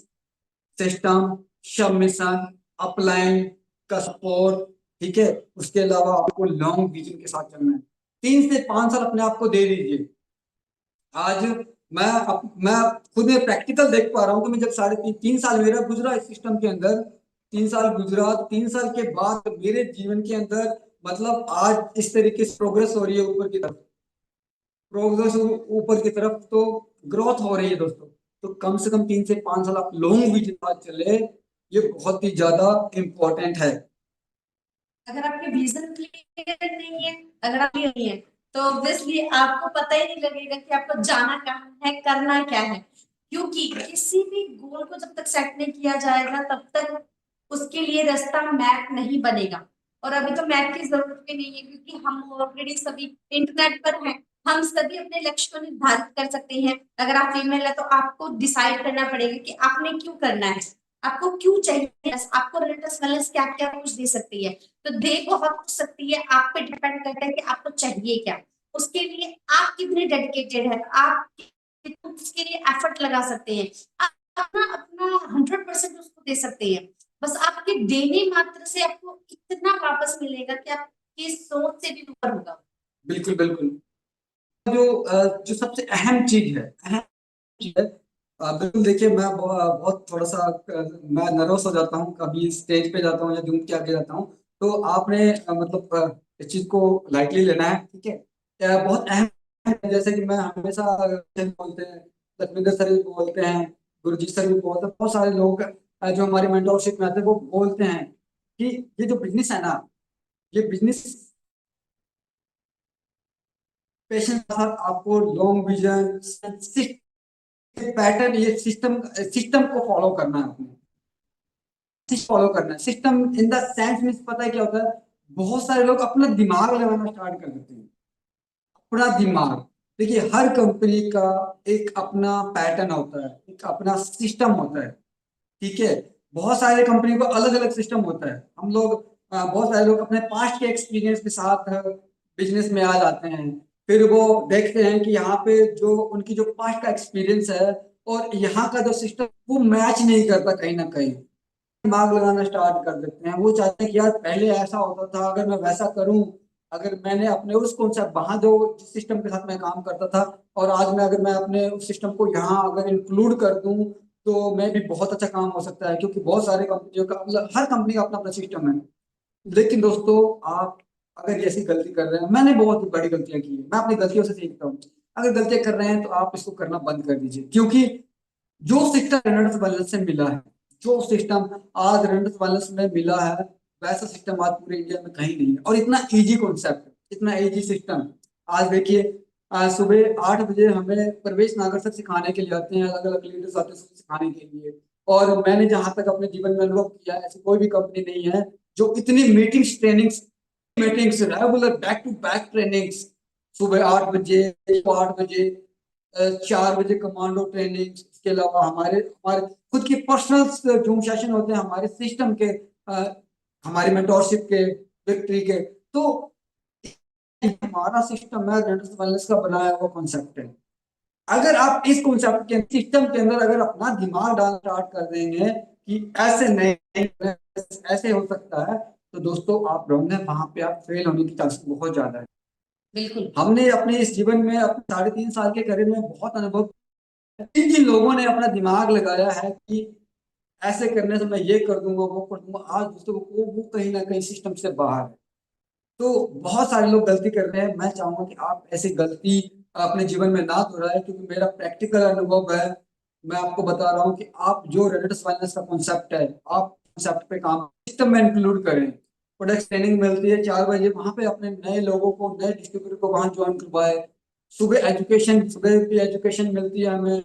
Speaker 2: सिस्टम, सबमिशन, अपलाइन का सपोर्ट, ठीक है, उसके अलावा आपको लॉन्ग विजन के साथ चलना है। 3 से 5 साल अपने आप को दे दीजिए। आज मैं खुद में प्रैक्टिकल देख पा रहा हूँ कि मैं जब 3.5 साल मेरा गुजरा इस सिस्टम के अंदर, 3 साल गुजरा, तो 3 साल के बाद मेरे जीवन के अंदर मतलब आज इस तरीके से प्रोग्रेस हो रही है ऊपर की तरफ, प्रोग्रेस ऊपर की तरफ, तो ग्रोथ हो रही है दोस्तों। तो कम से कम 3 से 5 साल आप लॉन्ग विजन के साथ चले, ये बहुत ही ज्यादा इंपॉर्टेंट है।
Speaker 3: अगर आपके विजन क्लियर नहीं है, अगर आप clear नहीं है, तो ऑब्वियसली आपको पता ही नहीं लगेगा कि आपको जाना कहाँ है, करना क्या है। क्योंकि किसी भी गोल को जब तक सेट नहीं किया जाएगा तब तक उसके लिए रास्ता मैप नहीं बनेगा। और अभी तो मैप की जरूरत भी नहीं है, क्योंकि हम ऑलरेडी सभी इंटरनेट पर हैं। हम सभी अपने लक्ष्य को निर्धारित कर सकते हैं। अगर आप फीमेल है तो आपको डिसाइड करना पड़ेगा कि आपने क्यों करना है, आपको क्यों चाहिए, आपको रिलेटेड वेलनेस क्या क्या कुछ दे सकती है। तो दे बहुत कुछ सकती है, आप पे डिपेंड करता है कि आपको चाहिए क्या। उसके लिए आप कितने डेडिकेटेड है, आप उसके लिए एफर्ट लगा सकते हैं, आप अपना अपना 100% उसको दे सकते हैं। बस आपके देने मात्र से आपको इतना वापस मिलेगा कि आपकी सोच से भी ऊपर होगा।
Speaker 2: बिल्कुल बिल्कुल। जो सबसे अहम चीज है, बिल्कुल देखिए, मैं बहुत थोड़ा सा मैं नर्वस हो जाता हूँ कभी स्टेज पे जाता हूँ या जूम के आगे जाता हूँ। तो आपने मतलब इस चीज को लाइटली लेना है, ठीक है। बहुत अहम है। जैसे कि मैं हमेशा बोलते हैं, लखविंदर सर भी बोलते हैं, गुरुजीत सर भी बोलते हैं, बहुत सारे लोग जो हमारी मेंटरशिप में आते हैं वो बोलते हैं कि ये जो बिजनेस है ना, ये बिजनेस पेशेंस के साथ आपको लॉन्ग विजन, पैटर्न, ये सिस्टम सिस्टम को फॉलो करना है आपने, फॉलो करना है। सिस्टम इन द सेंस में पता है क्या होता है, बहुत सारे लोग अपना दिमाग लगाना स्टार्ट कर देते हैं। अपना दिमाग, देखिए हर कंपनी का एक अपना पैटर्न होता है, एक अपना सिस्टम होता है, ठीक है। बहुत सारे कंपनी को अलग अलग सिस्टम होता है। हम लोग बहुत सारे लोग अपने पास्ट के एक्सपीरियंस के साथ बिजनेस में आ जाते हैं। फिर वो देखते हैं कि यहाँ पे जो उनकी जो पास्ट का एक्सपीरियंस है और यहाँ का जो सिस्टम वो मैच नहीं करता कहीं ना कहीं, दिमाग लगाना स्टार्ट कर देते हैं। वो चाहते हैं कि यार पहले ऐसा होता था, अगर मैं वैसा करूं, अगर मैंने अपने उस कॉन्सेप्ट वहां जो जिस सिस्टम के साथ मैं काम करता था और आज मैं अगर मैं अपने उस सिस्टम को यहाँ अगर इंक्लूड कर दूं तो मैं भी बहुत अच्छा काम हो सकता है। क्योंकि बहुत सारे कंपनियों का मतलब हर कंपनी का अपना अपना सिस्टम है। लेकिन दोस्तों, आप अगर ये ऐसी गलती कर रहे हैं, मैंने बहुत बड़ी गलतियां की है, मैं अपनी गलतियों से सीखता हूँ। अगर गलतियां कर रहे हैं तो आप इसको करना बंद कर दीजिए। क्योंकि जो सिस्टम रेनल्ड्स वालेंस से मिला है, जो सिस्टम आज रेनल्ड्स वालेंस में मिला है, वैसा सिस्टम आज पूरे इंडिया में कहीं नहीं है। और इतना इजी कॉन्सेप्ट, इतना इजी सिस्टम। आज देखिए, सुबह 8 बजे हमें प्रवेश नागर सर सिखाने के लिए आते हैं, अलग अलग लीडर्स आते हैं सिखाने के लिए। और मैंने जहां तक अपने जीवन में अनुभव किया है, ऐसी कोई भी कंपनी नहीं है जो इतनी meetings regular back to back trainings, सुबह 8 बजे, 8 बजे, 4 बजे कमांडो ट्रेनिंग, इसके अलावा हमारे हमारे खुद की पर्सनल जूम सेशन होते हैं हमारे सिस्टम के, हमारे मेंटोरशिप के, विक्ट्री के। तो हमारा सिस्टम है रेडस वेलनेस का बनाया हुआ कॉन्सेप्ट है। अगर आप इस कॉन्सेप्ट के सिस्टम के अंदर अगर अपना दिमाग डालना स्टार्ट कर देंगे कि ऐसे नहीं, ऐसे हो सकता है, तो दोस्तों आप रॉन्ग है, वहां पे आप फेल होने की चांसेस बहुत ज्यादा है।
Speaker 3: बिल्कुल।
Speaker 2: हमने अपने इस जीवन में अपने 3.5 साल के करियर में बहुत अनुभव, जिन जिन लोगों ने अपना दिमाग लगाया है कि ऐसे करने से मैं ये कर दूंगा वो कर दूंगा, आज दोस्तों वो कहीं ना कहीं सिस्टम से बाहर है। तो बहुत सारे लोग गलती कर रहे हैं। मैं चाहूंगा कि आप ऐसी गलती अपने जीवन में ना दोहराएं, क्योंकि मेरा प्रैक्टिकल अनुभव है। मैं आपको बता रहा हूँ कि आप जो रेडिटस फाइनेंस का कॉन्सेप्ट है, आप कॉन्सेप्ट पे काम सिस्टम में इंक्लूड करें। प्रोडक्ट ट्रेनिंग मिलती है 4 बजे, वहां पे अपने नए लोगों को, नए डिस्ट्रीब्यूटर को वहां ज्वाइन करवाए। सुबह भी एजुकेशन मिलती है हमें,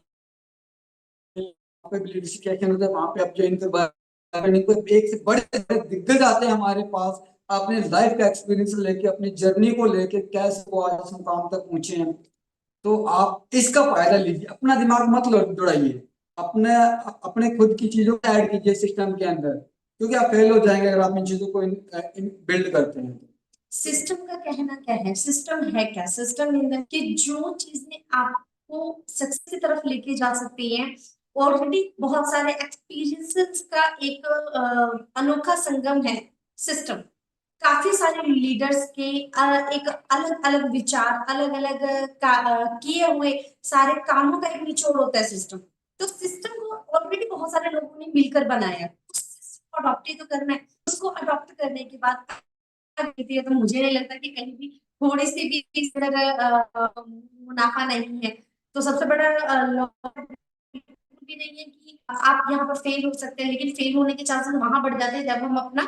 Speaker 2: पे भी लीडरशिप सेशन होता है, वहां पे आप ज्वाइन करवाने को एक से बड़े बड़े दिग्गज आते हैं हमारे पास, अपने लाइफ का एक्सपीरियंस लेके, अपनी जर्नी को लेके कैसे वो आज इस मुकाम तक पहुंचे हैं। तो आप इसका फायदा लीजिए, अपना दिमाग मत दौड़ाइए, अपने अपने खुद की चीजों को ऐड कीजिए सिस्टम के अंदर, क्योंकि आप फेल हो जाएंगे अगर आप इन चीजों को बिल्ड करते हैं।
Speaker 3: सिस्टम का कहना क्या है, सिस्टम है क्या, सिस्टम इन कि जो चीजें आपको सक्सेस की तरफ लेके जा सकती हैं, ऑलरेडी बहुत सारे एक्सपीरियंसेस का एक अनोखा संगम है सिस्टम। काफी सारे लीडर्स के एक अलग अलग विचार, अलग अलग किए हुए सारे कामों का एक निचोड़ होता है सिस्टम। तो सिस्टम को ऑलरेडी बहुत सारे लोगों ने मिलकर बनाया, उसको अडॉप्ट ही तो करना है। उसको अडॉप्ट करने के बाद देती है, तो मुझे नहीं लगता कि कहीं भी थोड़ी सी भी इस तरह मुनाफा नहीं है। तो सबसे बड़ा भी नहीं है कि आप यहाँ पर फेल हो सकते हैं, लेकिन फेल होने के चांसेस वहां बढ़ जाते हैं जब हम अपना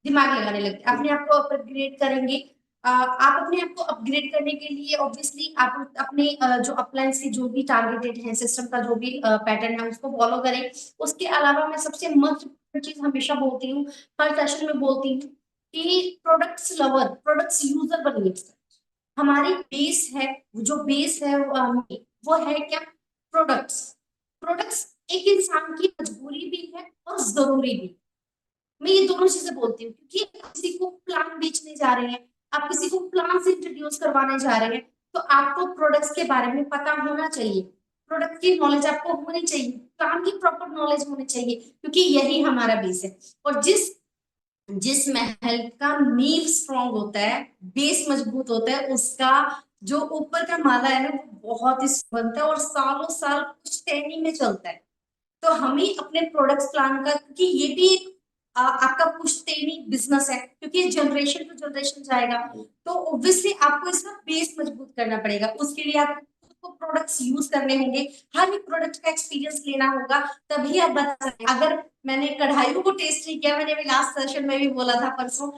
Speaker 3: दिमाग लगाने लगते हैं, अपने आप को अपग्रेड करेंगे। आप अपने आप को अपग्रेड करने के लिए ऑब्वियसली आप अपने जो अपलाइंस के जो भी टारगेटेड है, सिस्टम का जो भी पैटर्न है उसको फॉलो करें। उसके अलावा मैं सबसे महत्वपूर्ण चीज हमेशा बोलती हूँ, हर सेशन में बोलती हूँ कि प्रोडक्ट्स लवर, प्रोडक्ट्स यूजर बनिए। हमारी बेस है, जो बेस है वो है क्या, प्रोडक्ट्स। प्रोडक्ट्स एक इंसान की मजबूरी भी है और जरूरी भी। मैं ये दोनों चीजें बोलती हूँ, क्योंकि आप किसी को प्लान बेचने जा रहे हैं, आप किसी को प्लान से इंट्रोड्यूस करवाने जा रहे हैं, तो आपको प्रोडक्ट्स के बारे में पता होना चाहिए, प्रोडक्ट की नॉलेज आपको होनी चाहिए, प्लान की प्रॉपर नॉलेज होनी चाहिए, क्योंकि यही हमारा बेस है। और जिस जिस महल का नींव स्ट्रांग होता है, बेस मजबूत होता है, उसका जो ऊपर का माला है ना वो बहुत ही बनता है और सालों साल कुछ ट्रेनिंग में चलता है। तो हमें अपने प्रोडक्ट्स प्लान का, क्योंकि ये भी एक आपका पुश्तैनी बिजनेस है, क्योंकि ये जनरेशन टू जनरेशन जाएगा, तो ऑब्वियसली आपको इसका बेस मजबूत करना पड़ेगा। उसके लिए आपको प्रोडक्ट्स यूज करने होंगे, हर एक प्रोडक्ट का एक्सपीरियंस लेना होगा, तभी आप बता सकते। अगर मैंने कढ़ाइयों को टेस्ट नहीं किया, मैंने अभी लास्ट सेशन में भी बोला था परसों,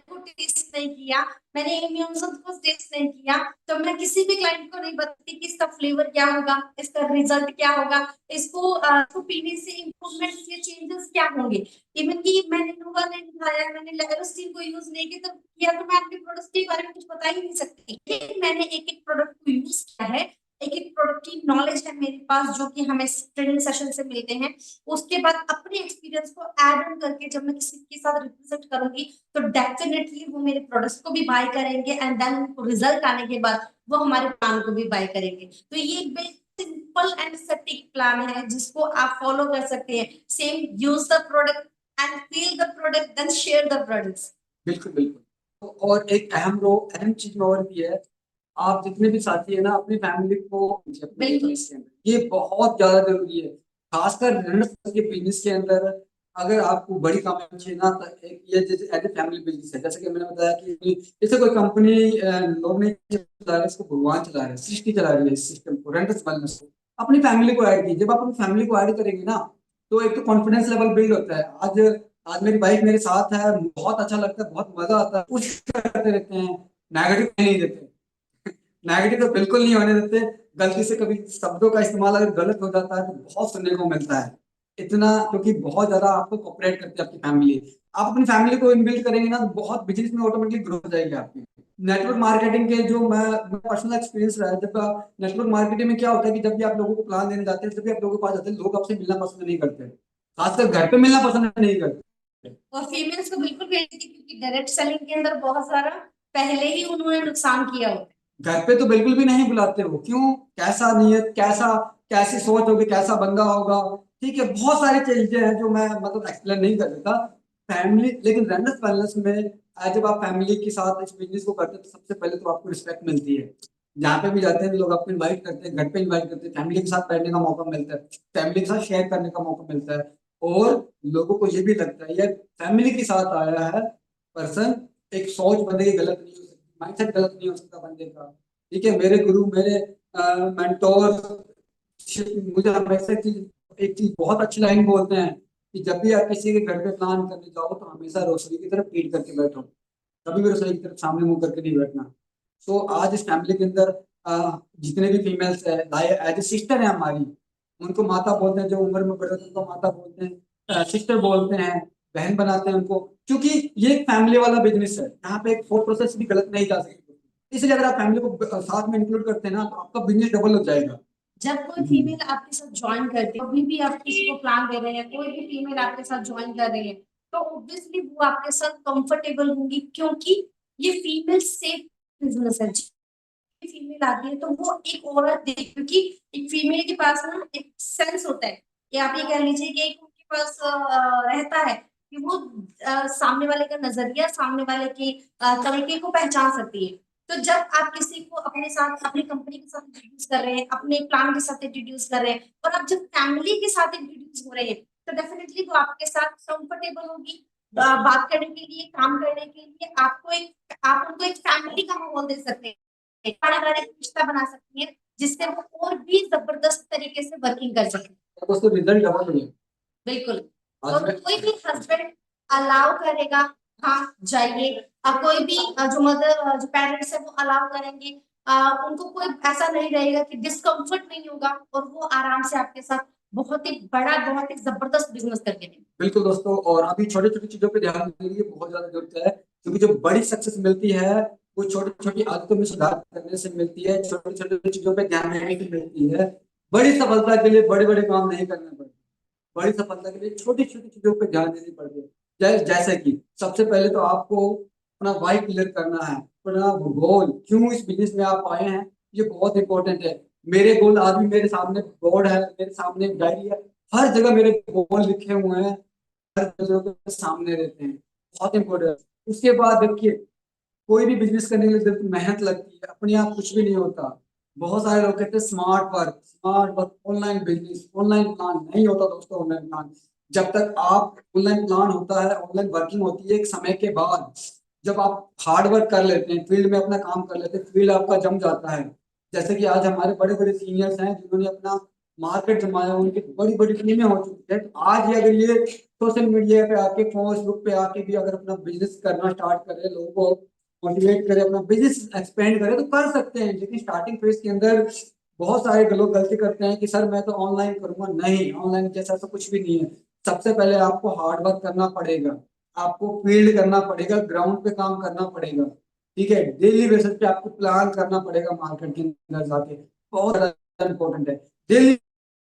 Speaker 3: को टेस्ट नहीं किया, मैंने इम्यूनसन को टेस्ट नहीं किया, तो मैं किसी भी क्लाइंट को नहीं बताती कि इसका फ्लेवर क्या होगा, इसका रिजल्ट क्या होगा, इसको पीने से इंप्रूवमेंट या चेंजेस क्या होंगे। इवन कि मैंने नोवा नहीं दिखाया, मैंने लेवेरोस्टिन को यूज नहीं किया, तो मैं अपने प्रोडक्ट के बारे में कुछ बता ही नहीं सकती। लेकिन मैंने एक एक प्रोडक्ट को यूज किया है, एक एक प्रोडक्ट की नॉलेज है मेरे पास जो कि हमें ट्रेनिंग सेशन से मिलते हैं, उसके बाद अपने एक्सपीरियंस को ऐड ऑन करके जब मैं किसी के साथ रिप्रेजेंट करूंगी तो डेफिनेटली वो मेरे प्रोडक्ट्स को भी बाय करेंगे एंड देन रिजल्ट आने के बाद वो हमारे प्लान को भी बाय करेंगे। तो ये एक सिंपल एंड सटीक प्लान है जिसको आप फॉलो कर सकते हैं। Same use the product and feel the product then share the products.
Speaker 2: बिल्कुल बिल्कुल। तो और एक अहम चीज में और भी है, आप जितने भी साथी है ना अपनी फैमिली को
Speaker 3: बिल्कुल।
Speaker 2: ये बहुत ज्यादा जरूरी है, खासकर के बिजनेस के अंदर। अगर आपको बड़ी कामयाबी चाहिए ना तो एक ये जैसे एज ए फैमिली बिजनेस है, जैसे कि मैंने बताया कि जैसे कोई कंपनी लोग नहीं चला रहे, इसको भगवान चला रहे हैं, सृष्टि चला रही है इस सिस्टम को, रेंटस वेलनेस को। अपनी फैमिली को ऐड कीजिए। जब आप अपनी फैमिली को ऐड करेंगे ना तो एक तो कॉन्फिडेंस लेवल बिल्ड होता है। आज मेरी वाइफ मेरे साथ है, बहुत अच्छा लगता है, बहुत मजा आता है, कुछ करते रहते हैं, नेगेटिव नहीं देते। नेगेटिव तो बिल्कुल नहीं होने देते। गलती से कभी शब्दों का इस्तेमाल अगर गलत हो जाता है तो बहुत सुनने को मिलता है इतना, क्योंकि बहुत ज्यादा आपको कोऑपरेट करती है आपकी फैमिली। आप अपनी फैमिली को इनबिल्ड करेंगे ना तो बहुत बिजनेस में ऑटोमेटिकली ग्रो हो जाएगी आपकी। नेटवर्क मार्केटिंग के जो मैं पर्सनल एक्सपीरियंस रहा है, जब नेटवर्क मार्केटिंग में क्या होता है कि जब भी आप लोगों को प्लान देने जाते हैं, जब भी आप लोगों के पास जाते हैं, लोग आपसे मिलना पसंद नहीं करते, खासकर घर पे मिलना पसंद नहीं करते।
Speaker 3: और फीमेल्स को बिल्कुल भी नहीं, क्योंकि डायरेक्ट सेलिंग के अंदर बहुत सारा पहले ही उन्होंने नुकसान किया होता है।
Speaker 2: घर पे तो बिल्कुल भी नहीं बुलाते हो, क्यों? कैसा नियत, कैसी सोच होगी, कैसा बंदा होगा, ठीक है, बहुत सारी चीजें हैं जो मैं मतलब एक्सप्लेन नहीं कर देता। फैमिली लेकिन रेंडस वेलनेस में जब आप फैमिली के साथ इस बिजनेस को करते हैं तो सबसे पहले तो आपको रिस्पेक्ट मिलती है। जहाँ पे भी जाते हैं लोग आपको इनवाइट करते हैं, घर पे इनवाइट करते हैं, फैमिली के साथ बैठने का मौका मिलता है, फैमिली के साथ शेयर करने का मौका मिलता है। और लोगों को ये भी लगता है यार फैमिली के साथ आया है पर्सन, एक सोच बंदे की गलत नहीं हो सकती, माइंडसेट गलत नहीं हो सकता बंदे का। ठीक है, मेरे गुरु, मेरे मेंटोर मुझे हमेशा एक चीज बहुत अच्छी लाइन बोलते हैं कि जब भी आप किसी के घर पे प्लान करने जाओ तो हमेशा रसोई की तरफ पीट करके बैठो, कभी भी रसोई की तरफ सामने मुंह करके नहीं बैठना। तो आज इस फैमिली के अंदर जितने भी फीमेल्स है एज ए सिस्टर है हमारी, उनको माता बोलते हैं। जो उम्र में बड़े उनको माता बोलते हैं, सिस्टर बोलते हैं, बहन बनाते हैं उनको, क्योंकि ये एक फैमिली वाला बिजनेस है, यहाँ पे एक थॉट प्रोसेस भी गलत नहीं जा सकती। इसलिए अगर आप फैमिली को साथ में इंक्लूड करते हैं ना तो आपका बिजनेस डबल हो जाएगा।
Speaker 3: जब कोई फीमेल आपके साथ ज्वाइन करती है, कभी भी आप किसी को प्लान दे रहे हैं, कोई भी फीमेल आपके साथ ज्वाइन कर रही है, तो ऑब्वियसली वो आपके साथ कंफर्टेबल होंगी, क्योंकि ये फीमेल सेफ बिजनेस है। फीमेल आती है तो वो एक औरत देख, क्योंकि एक फीमेल के पास ना एक सेंस होता है, या आप ये कह लीजिए कि एक उनके पास रहता है कि वो सामने वाले का नजरिया, सामने वाले के तरीके को पहचान सकती है। तो जब आप किसी को अपने साथ, अपनी कंपनी के साथ इंट्रोड्यूस कर रहे हैं, अपने प्लान के साथ इंट्रोड्यूस कर रहे हैं, और आप जब फैमिली के साथ इंट्रोड्यूस हो रहे हैं, तो डेफिनेटली वो आपके साथ कंफर्टेबल होगी बात करने के लिए, काम करने के लिए। आप उनको एक फैमिली का माहौल दे सकते हैं, पारिवारिक रिश्ता बना सकती है, जिससे वो और भी जबरदस्त तरीके से वर्किंग कर सके।
Speaker 2: दोस्तों रिजल्ट डबल है।
Speaker 3: बिल्कुल।
Speaker 2: आज
Speaker 3: और
Speaker 2: मैं
Speaker 3: कोई भी हस्बैंड अलाउ करेगा, हाँ जाइए। कोई भी जो मदर, जो पेरेंट्स है वो अलाउ करेंगे, उनको कोई ऐसा नहीं रहेगा कि डिस्कम्फर्ट नहीं होगा, और वो आराम से आपके साथ बहुत ही बड़ा, बहुत ही जबरदस्त बिजनेस करके देंगे।
Speaker 2: बिल्कुल दोस्तों, और अभी छोटी छोटी चीजों पे ध्यान देने की बहुत ज्यादा जरूरत है, क्योंकि जो बड़ी सक्सेस मिलती है वो छोटी छोटी आदतों में सुधार करने से मिलती है, छोटी छोटी चीजों पे ध्यान देने से मिलती है। बड़ी सफलता के लिए बड़े बड़े काम नहीं करने पड़ते, बड़ी सफलता के लिए छोटी छोटी चीजों पे ध्यान देनी पड़ती है। जैसे कि सबसे पहले तो आपको अपना वाई क्लियर करना है, अपना गोल, क्यों इस बिजनेस में आप आए हैं, ये बहुत इंपॉर्टेंट है। मेरे गोल आज भी मेरे सामने बोर्ड है, मेरे सामने डायरी है, हर जगह मेरे गोल लिखे हुए हैं, हर जगह के सामने रहते हैं, बहुत इंपॉर्टेंट है। उसके बाद देखिए, कोई भी बिजनेस करने के लिए सिर्फ मेहनत लगती है, अपने आप कुछ भी नहीं होता। बहुत सारे लोग कहते हैं smart work, online business, online plan नहीं होता दोस्तों। ऑनलाइन प्लान जब तक आप, ऑनलाइन प्लान होता है, ऑनलाइन वर्किंग होती है एक समय के बाद। जब आप हार्ड वर्क कर लेते हैं, फील्ड में अपना काम कर लेते हैं, फील्ड आपका जम जाता है। जैसे कि आज हमारे बड़े बड़े सीनियर्स हैं जिन्होंने अपना मार्केट जमाया, उनकी बड़ी बड़ी टीमें हो चुकी है। तो आज ही अगर ये सोशल मीडिया पे आके, फेसबुक पे आके भी अगर अपना बिजनेस करना स्टार्ट करे, लोगों को मोटिवेट करे, अपना बिजनेस एक्सपेंड करे, तो कर सकते हैं। लेकिन स्टार्टिंग फेज के अंदर बहुत सारे लोग गलती करते हैं कि सर मैं तो ऑनलाइन करूंगा, नहीं, ऑनलाइन जैसा तो कुछ भी नहीं है। सबसे पहले आपको हार्ड वर्क करना पड़ेगा, आपको फील्ड करना पड़ेगा, ग्राउंड पे काम करना पड़ेगा, ठीक है, डेली बेसिस पे आपको प्लान करना पड़ेगा मार्केट के अंदर जाके। बहुत इम्पोर्टेंट है। डेली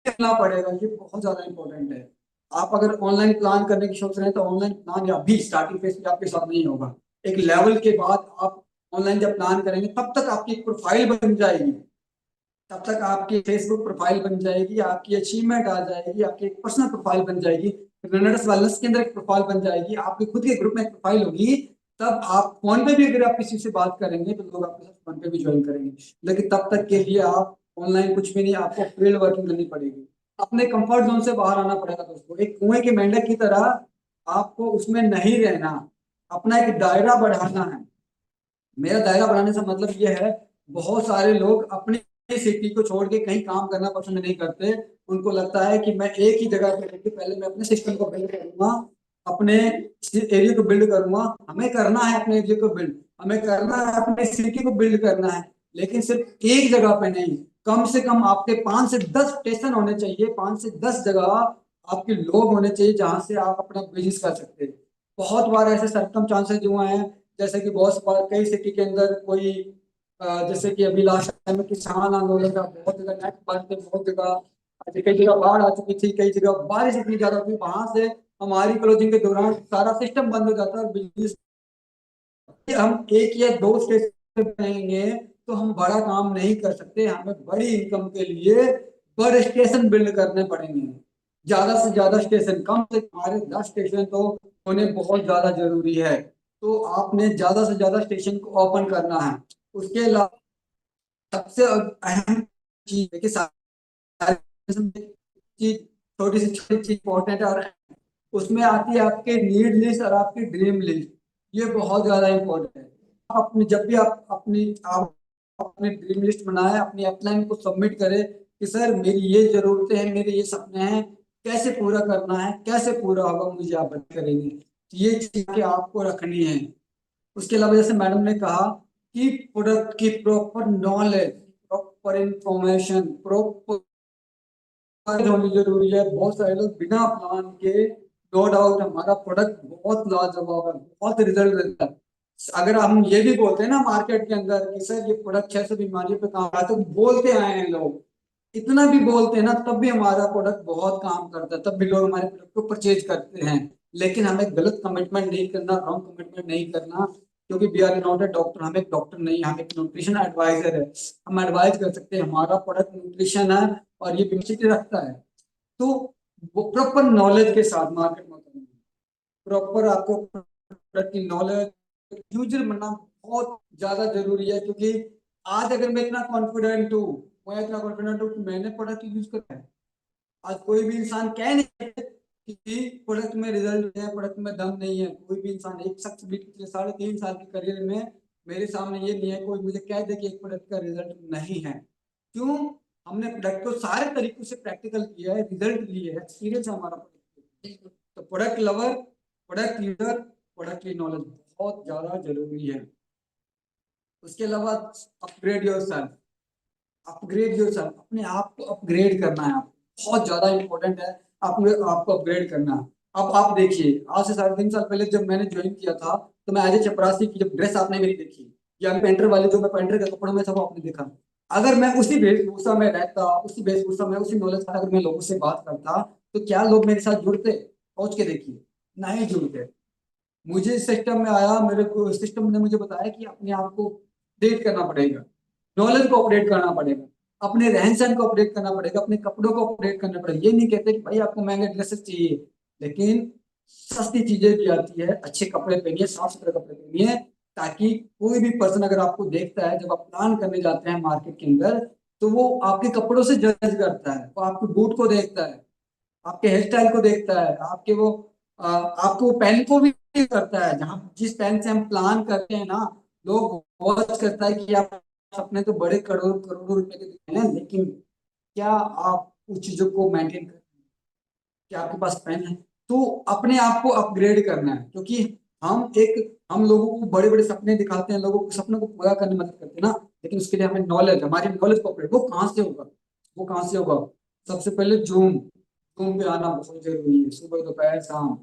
Speaker 2: करना पड़ेगा, ये बहुत ज्यादा इम्पोर्टेंट है। आप अगर ऑनलाइन प्लान करने की सोच रहे हैं तो ऑनलाइन प्लान अभी स्टार्टिंग फेज में आपके साथ नहीं होगा। एक लेवल के बाद आप ऑनलाइन जब प्लान करेंगे तब तक आपकी प्रोफाइल बन जाएगी, तब तक आपकी फेसबुक प्रोफाइल बन जाएगी, आपकी अचीवमेंट आ जाएगी, आपकी एक पर्सनल प्रोफाइल बन जाएगी, रनर्स वेलनेस के अंदर एक प्रोफाइल बन जाएगी, आपके खुद के ग्रुप में एक प्रोफाइल होगी। तब आप फोन पे भी अगर आप किसी से बात करेंगे तो लोग आपके साथ फोन पे भी ज्वाइन करेंगे। लेकिन तब तक के लिए आप ऑनलाइन कुछ भी नहीं, आपको फील्ड वर्किंग करनी पड़ेगी, अपने कंफर्ट जोन से बाहर आना पड़ेगा दोस्तों। एक कुएं के मेंढक की तरह आपको उसमें नहीं रहना, अपना एक दायरा बढ़ाना है। मेरा दायरा बढ़ाने से मतलब ये है, बहुत सारे लोग अपनी सिटी को छोड़ के कहीं काम करना पसंद नहीं करते। उनको लगता है कि मैं एक ही जगह पे रहकर पहले मैं अपने सिस्टम को बिल्ड करूंगा, अपने एरिया को बिल्ड करूंगा। हमें करना है अपने एरिया को बिल्ड, हमें करना है अपने सिटी को बिल्ड करना है, लेकिन सिर्फ एक जगह पे नहीं। कम से कम आपके 5 से 10 स्टेशन होने चाहिए, 5 से 10 जगह आपके लोग होने चाहिए जहां से आप अपना बिजनेस कर सकते हैं। बहुत बार ऐसे सरकम चांसेस हुए हैं, जैसे कि बहुत बार कई सिटी के अंदर कोई जैसे कि अभी लास्ट टाइम में किसान आंदोलन का बहुत जगह नेट बंद थे, बहुत जगह कई जगह बाढ़ आ चुकी थी, कई जगह बारिश इतनी ज्यादा थी, वहां से हमारी क्लोजिंग के दौरान सारा सिस्टम बंद हो जाता है और बिजनेस। हम एक या दो स्टेशन बनाएंगे तो हम बड़ा काम नहीं कर सकते, हमें बड़ी इनकम के लिए बड़े स्टेशन बिल्ड करने पड़ेंगे। ज्यादा से ज्यादा स्टेशन, कम से हमारे 10 स्टेशन तो होने बहुत ज्यादा जरूरी है। तो आपने ज्यादा से ज्यादा स्टेशन को ओपन करना है। उसके अलावा सबसे अहम चीज है कि चीज, छोटी सी छोटी चीज इंपॉर्टेंट है, और उसमें आती है आपके नीड लिस्ट और आपकी ड्रीम लिस्ट। ये बहुत ज्यादा इंपॉर्टेंट है। आप अपनी जब भी आप अपनी ड्रीम लिस्ट बनाए, अपनी अपलाइन को सबमिट करें कि सर मेरी ये जरूरतें हैं, मेरे ये सपने हैं, कैसे पूरा करना है, कैसे पूरा होगा, मुझे आप बता करेंगे। तो ये चीजें आपको रखनी है। उसके अलावा जैसे मैडम ने कहा कि प्रोडक्ट की proper knowledge, proper information, proper होनी जरूरी है। बहुत सारे लोग बिना प्लान के, नो डाउट हमारा प्रोडक्ट बहुत लाजवाब है, बहुत रिजल्ट देता है। अगर हम ये भी बोलते हैं ना मार्केट के अंदर कि सर ये प्रोडक्ट 600 बीमारियों पे काम आता है, तो बोलते आए हैं लोग, इतना भी बोलते हैं ना, तब भी हमारा प्रोडक्ट बहुत काम करता है, तब भी लोग हमारे प्रोडक्ट को परचेज करते हैं। लेकिन हमें गलत कमिटमेंट नहीं करना, रॉन्ग कमिटमेंट नहीं करना, क्योंकि we are not a doctor, हम एक डॉक्टर नहीं, हम एक न्यूट्रिशन एडवाइजर है। हम एडवाइज कर सकते हैं, हमारा प्रोडक्ट न्यूट्रिशन है और ये बेनिफिट रखता है। तो वो प्रॉपर नॉलेज के साथ मार्केट में करना, प्रॉपर आपको प्रोडक्ट की नॉलेज, यूजर बनना बहुत ज्यादा जरूरी है। क्योंकि आज अगर मैं इतना कॉन्फिडेंट हूँ, मैं इतना कॉन्फिडेंट हूँ कि मैंने प्रोडक्ट यूज करा है, आज कोई भी इंसान कह नहीं सकता कि प्रोडक्ट में रिजल्ट है, प्रोडक्ट में दम नहीं है। कोई भी इंसान, एक शख्स भी पिछले 3.5 साल के करियर में मेरे सामने ये नहीं है कोई मुझे कह दे कि एक प्रोडक्ट का रिजल्ट नहीं है। क्यों? हमने प्रोडक्ट को सारे तरीकों से प्रैक्टिकल किया है, रिजल्ट लिए है, एक्सपीरियंस है हमारा प्रोडक्ट। तो product lover, product leader, product की नॉलेज बहुत ज्यादा जरूरी है। उसके अलावा अपग्रेड योरसेल्फ, अपग्रेड योरसेल्फ, अपने आप को अपग्रेड करना है, आप बहुत ज्यादा इंपॉर्टेंट है। आपको अपग्रेड करना है। अब आप देखिए, आज से 3.5 साल पहले जब मैंने ज्वाइन किया था, तो मैं एज ए चपरासी की जब ड्रेस आपने मेरी देखी, या पेंटर वाले जो मैं पेंटर के कपड़ों में था वो आपने देखा, अगर मैं उसी वेशभूषा में रहता, उसी वेशभूषा में, उसी नॉलेज का अगर मैं लोगों से बात करता, तो क्या लोग मेरे साथ जुड़ते? सोच के देखिए, नहीं जुड़ते। मुझे सिस्टम में आया, मेरे को सिस्टम ने मुझे बताया कि अपने आप को अपडेट करना पड़ेगा, नॉलेज को अपडेट करना पड़ेगा, अपने रहन सहन को अपडेट करना पड़ेगा, अपने कपड़ों को अपडेट करना पड़ेगा। ये नहीं कहते कि भाई आपको महंगे ड्रेसेस चाहिए, लेकिन सस्ती चीजें भी आती है, अच्छे कपड़े पहनिए, साफ सुथरे कपड़े पहनिए, ताकि कोई भी पर्सन अगर आपको देखता है, जब आप प्लान करने जाते हैं मार्केट के अंदर, तो वो आपके कपड़ों से जज करता है, वो आपके बूट को देखता है, आपके हेयर स्टाइल को देखता है, आपके वो आपको पेन को भी करता है। जहाँ जिस पेन से हम प्लान करते हैं ना, लोग बहुत करता है कि आप अपने तो बड़े करोड़ों करोड़ों रुपए के दिखते हैं, लेकिन क्या आप उस चीजों को मेंटेन कर, क्या आपके पास पेन है? तो अपने आप को अपग्रेड करना है। क्योंकि हम लोगों को बड़े बड़े सपने दिखाते हैं, लोगों को सपनों को पूरा करने में मदद करते हैं ना, लेकिन उसके लिए हमें नॉलेज, हमारी नॉलेज को अपग्रेड, वो कहाँ से होगा? वो कहाँ से होगा? सबसे पहले जूम, जूम पे आना बहुत जरूरी है। सुबह दोपहर शाम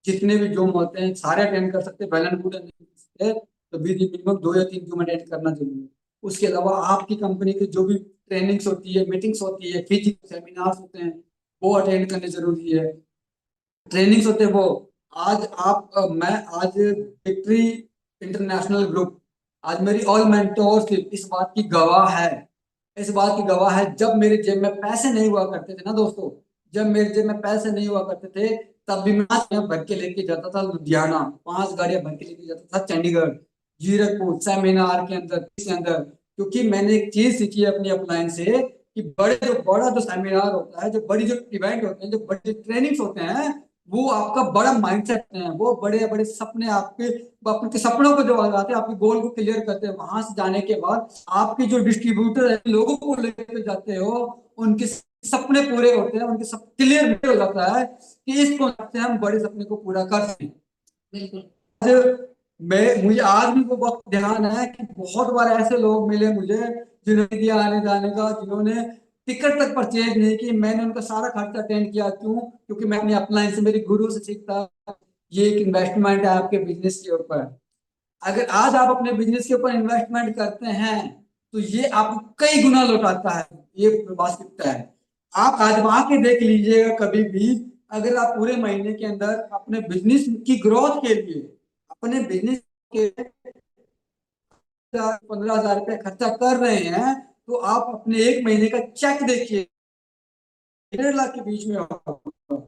Speaker 2: जितने भी जूम होते हैं सारे अटेंड कर सकते हैं, वेल एंड गुड नहीं कर सकते तो भी मिनिमम 2 या 3 जूम अटेंड करना जरूरी है। उसके अलावा आपकी कंपनी के जो भी ट्रेनिंग्स होती है, मीटिंग्स होती है, फिजिकल सेमिनार्स होते हैं, वो अटेंड करने जरूरी है। ट्रेनिंग्स होते हैं वो मैं आज विक्ट्री इंटरनेशनल ग्रुप, आज मेरी ऑल मेंटोरशिप इस बात की गवाह है, इस बात की गवाह है। जब मेरे जेब में पैसे नहीं हुआ करते थे ना दोस्तों, जब मेरे जेब में पैसे नहीं हुआ करते थे, तब भी मैं 5 गाड़ियां भर के लेके जाता था लुधियाना, 5 गाड़ियां भर के लेके जाता था चंडीगढ़, जीरकपुर सेमिनार के अंदर, क्योंकि मैंने एक चीज सीखी है अपनी अपलाइन से कि बड़ा जो सेमिनार होता है, जो बड़ी जो इवेंट होते हैं, जो बड़े ट्रेनिंग्स होते हैं, वो आपका बड़ा माइंडसेट है, वो बड़े बड़े सपने आपके सपनों को जो लगाते हैं, आपके गोल को क्लियर करते हैं। वहां से जाने के बाद आपके जो डिस्ट्रीब्यूटर है, लोगों को लेकर जाते हो, उनके सपने पूरे होते हैं, उनके सब क्लियर हो जाता है कि इस कॉन्सेप्ट से हम बड़े सपने को पूरा कर सकें।
Speaker 3: बिल्कुल।
Speaker 2: मुझे आज भी वो वक्त ध्यान है कि बहुत बार ऐसे लोग मिले मुझे जिन्होंने दिया आने जाने का, जिन्होंने टिकट तक परचेज नहीं की, मैंने उनका सारा खर्चा अटेंड किया। क्यों? क्योंकि मैं अपनी अपलाइन से, मेरी गुरु से सीखता, ये एक इन्वेस्टमेंट है आपके बिजनेस के ऊपर। अगर आज आप अपने बिजनेस के ऊपर इन्वेस्टमेंट करते हैं तो ये आपको कई गुना लौटाता है, ये वास्तविकता है। आप आजमा के देख लीजिएगा कभी भी, अगर आप पूरे महीने के अंदर अपने बिजनेस की ग्रोथ के लिए, अपने बिजनेस के 15,000 रुपये खर्चा कर रहे हैं, तो आप अपने एक महीने का चेक देखिए, 1.5 लाख के बीच में होगा।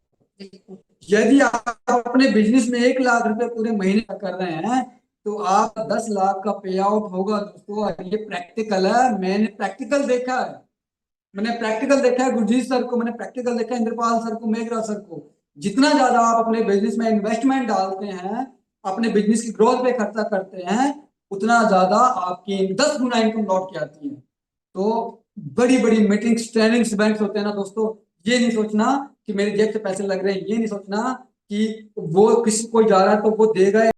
Speaker 2: यदि आप अपने बिजनेस में 1 लाख रुपए पूरे महीने का कर रहे हैं, तो आप 10 लाख का पे आउट होगा दोस्तों। ये प्रैक्टिकल है, मैंने प्रैक्टिकल देखा है, गुरजीत सर को मैंने प्रैक्टिकल देखा है, इंद्रपाल सर को, मेघराज सर को। जितना ज्यादा आप अपने बिजनेस में इन्वेस्टमेंट डालते हैं, अपने बिजनेस की ग्रोथ पे खर्चा करते हैं, उतना ज्यादा आपकी 10 गुना इनकम लौट के आती है। तो बड़ी बड़ी मीटिंग्स, ट्रेनिंग्स, इवेंट्स होते हैं ना दोस्तों, ये नहीं सोचना कि मेरे जेब से पैसे लग रहे हैं, ये नहीं सोचना कि वो किसी कोई जा रहा है तो वो देगा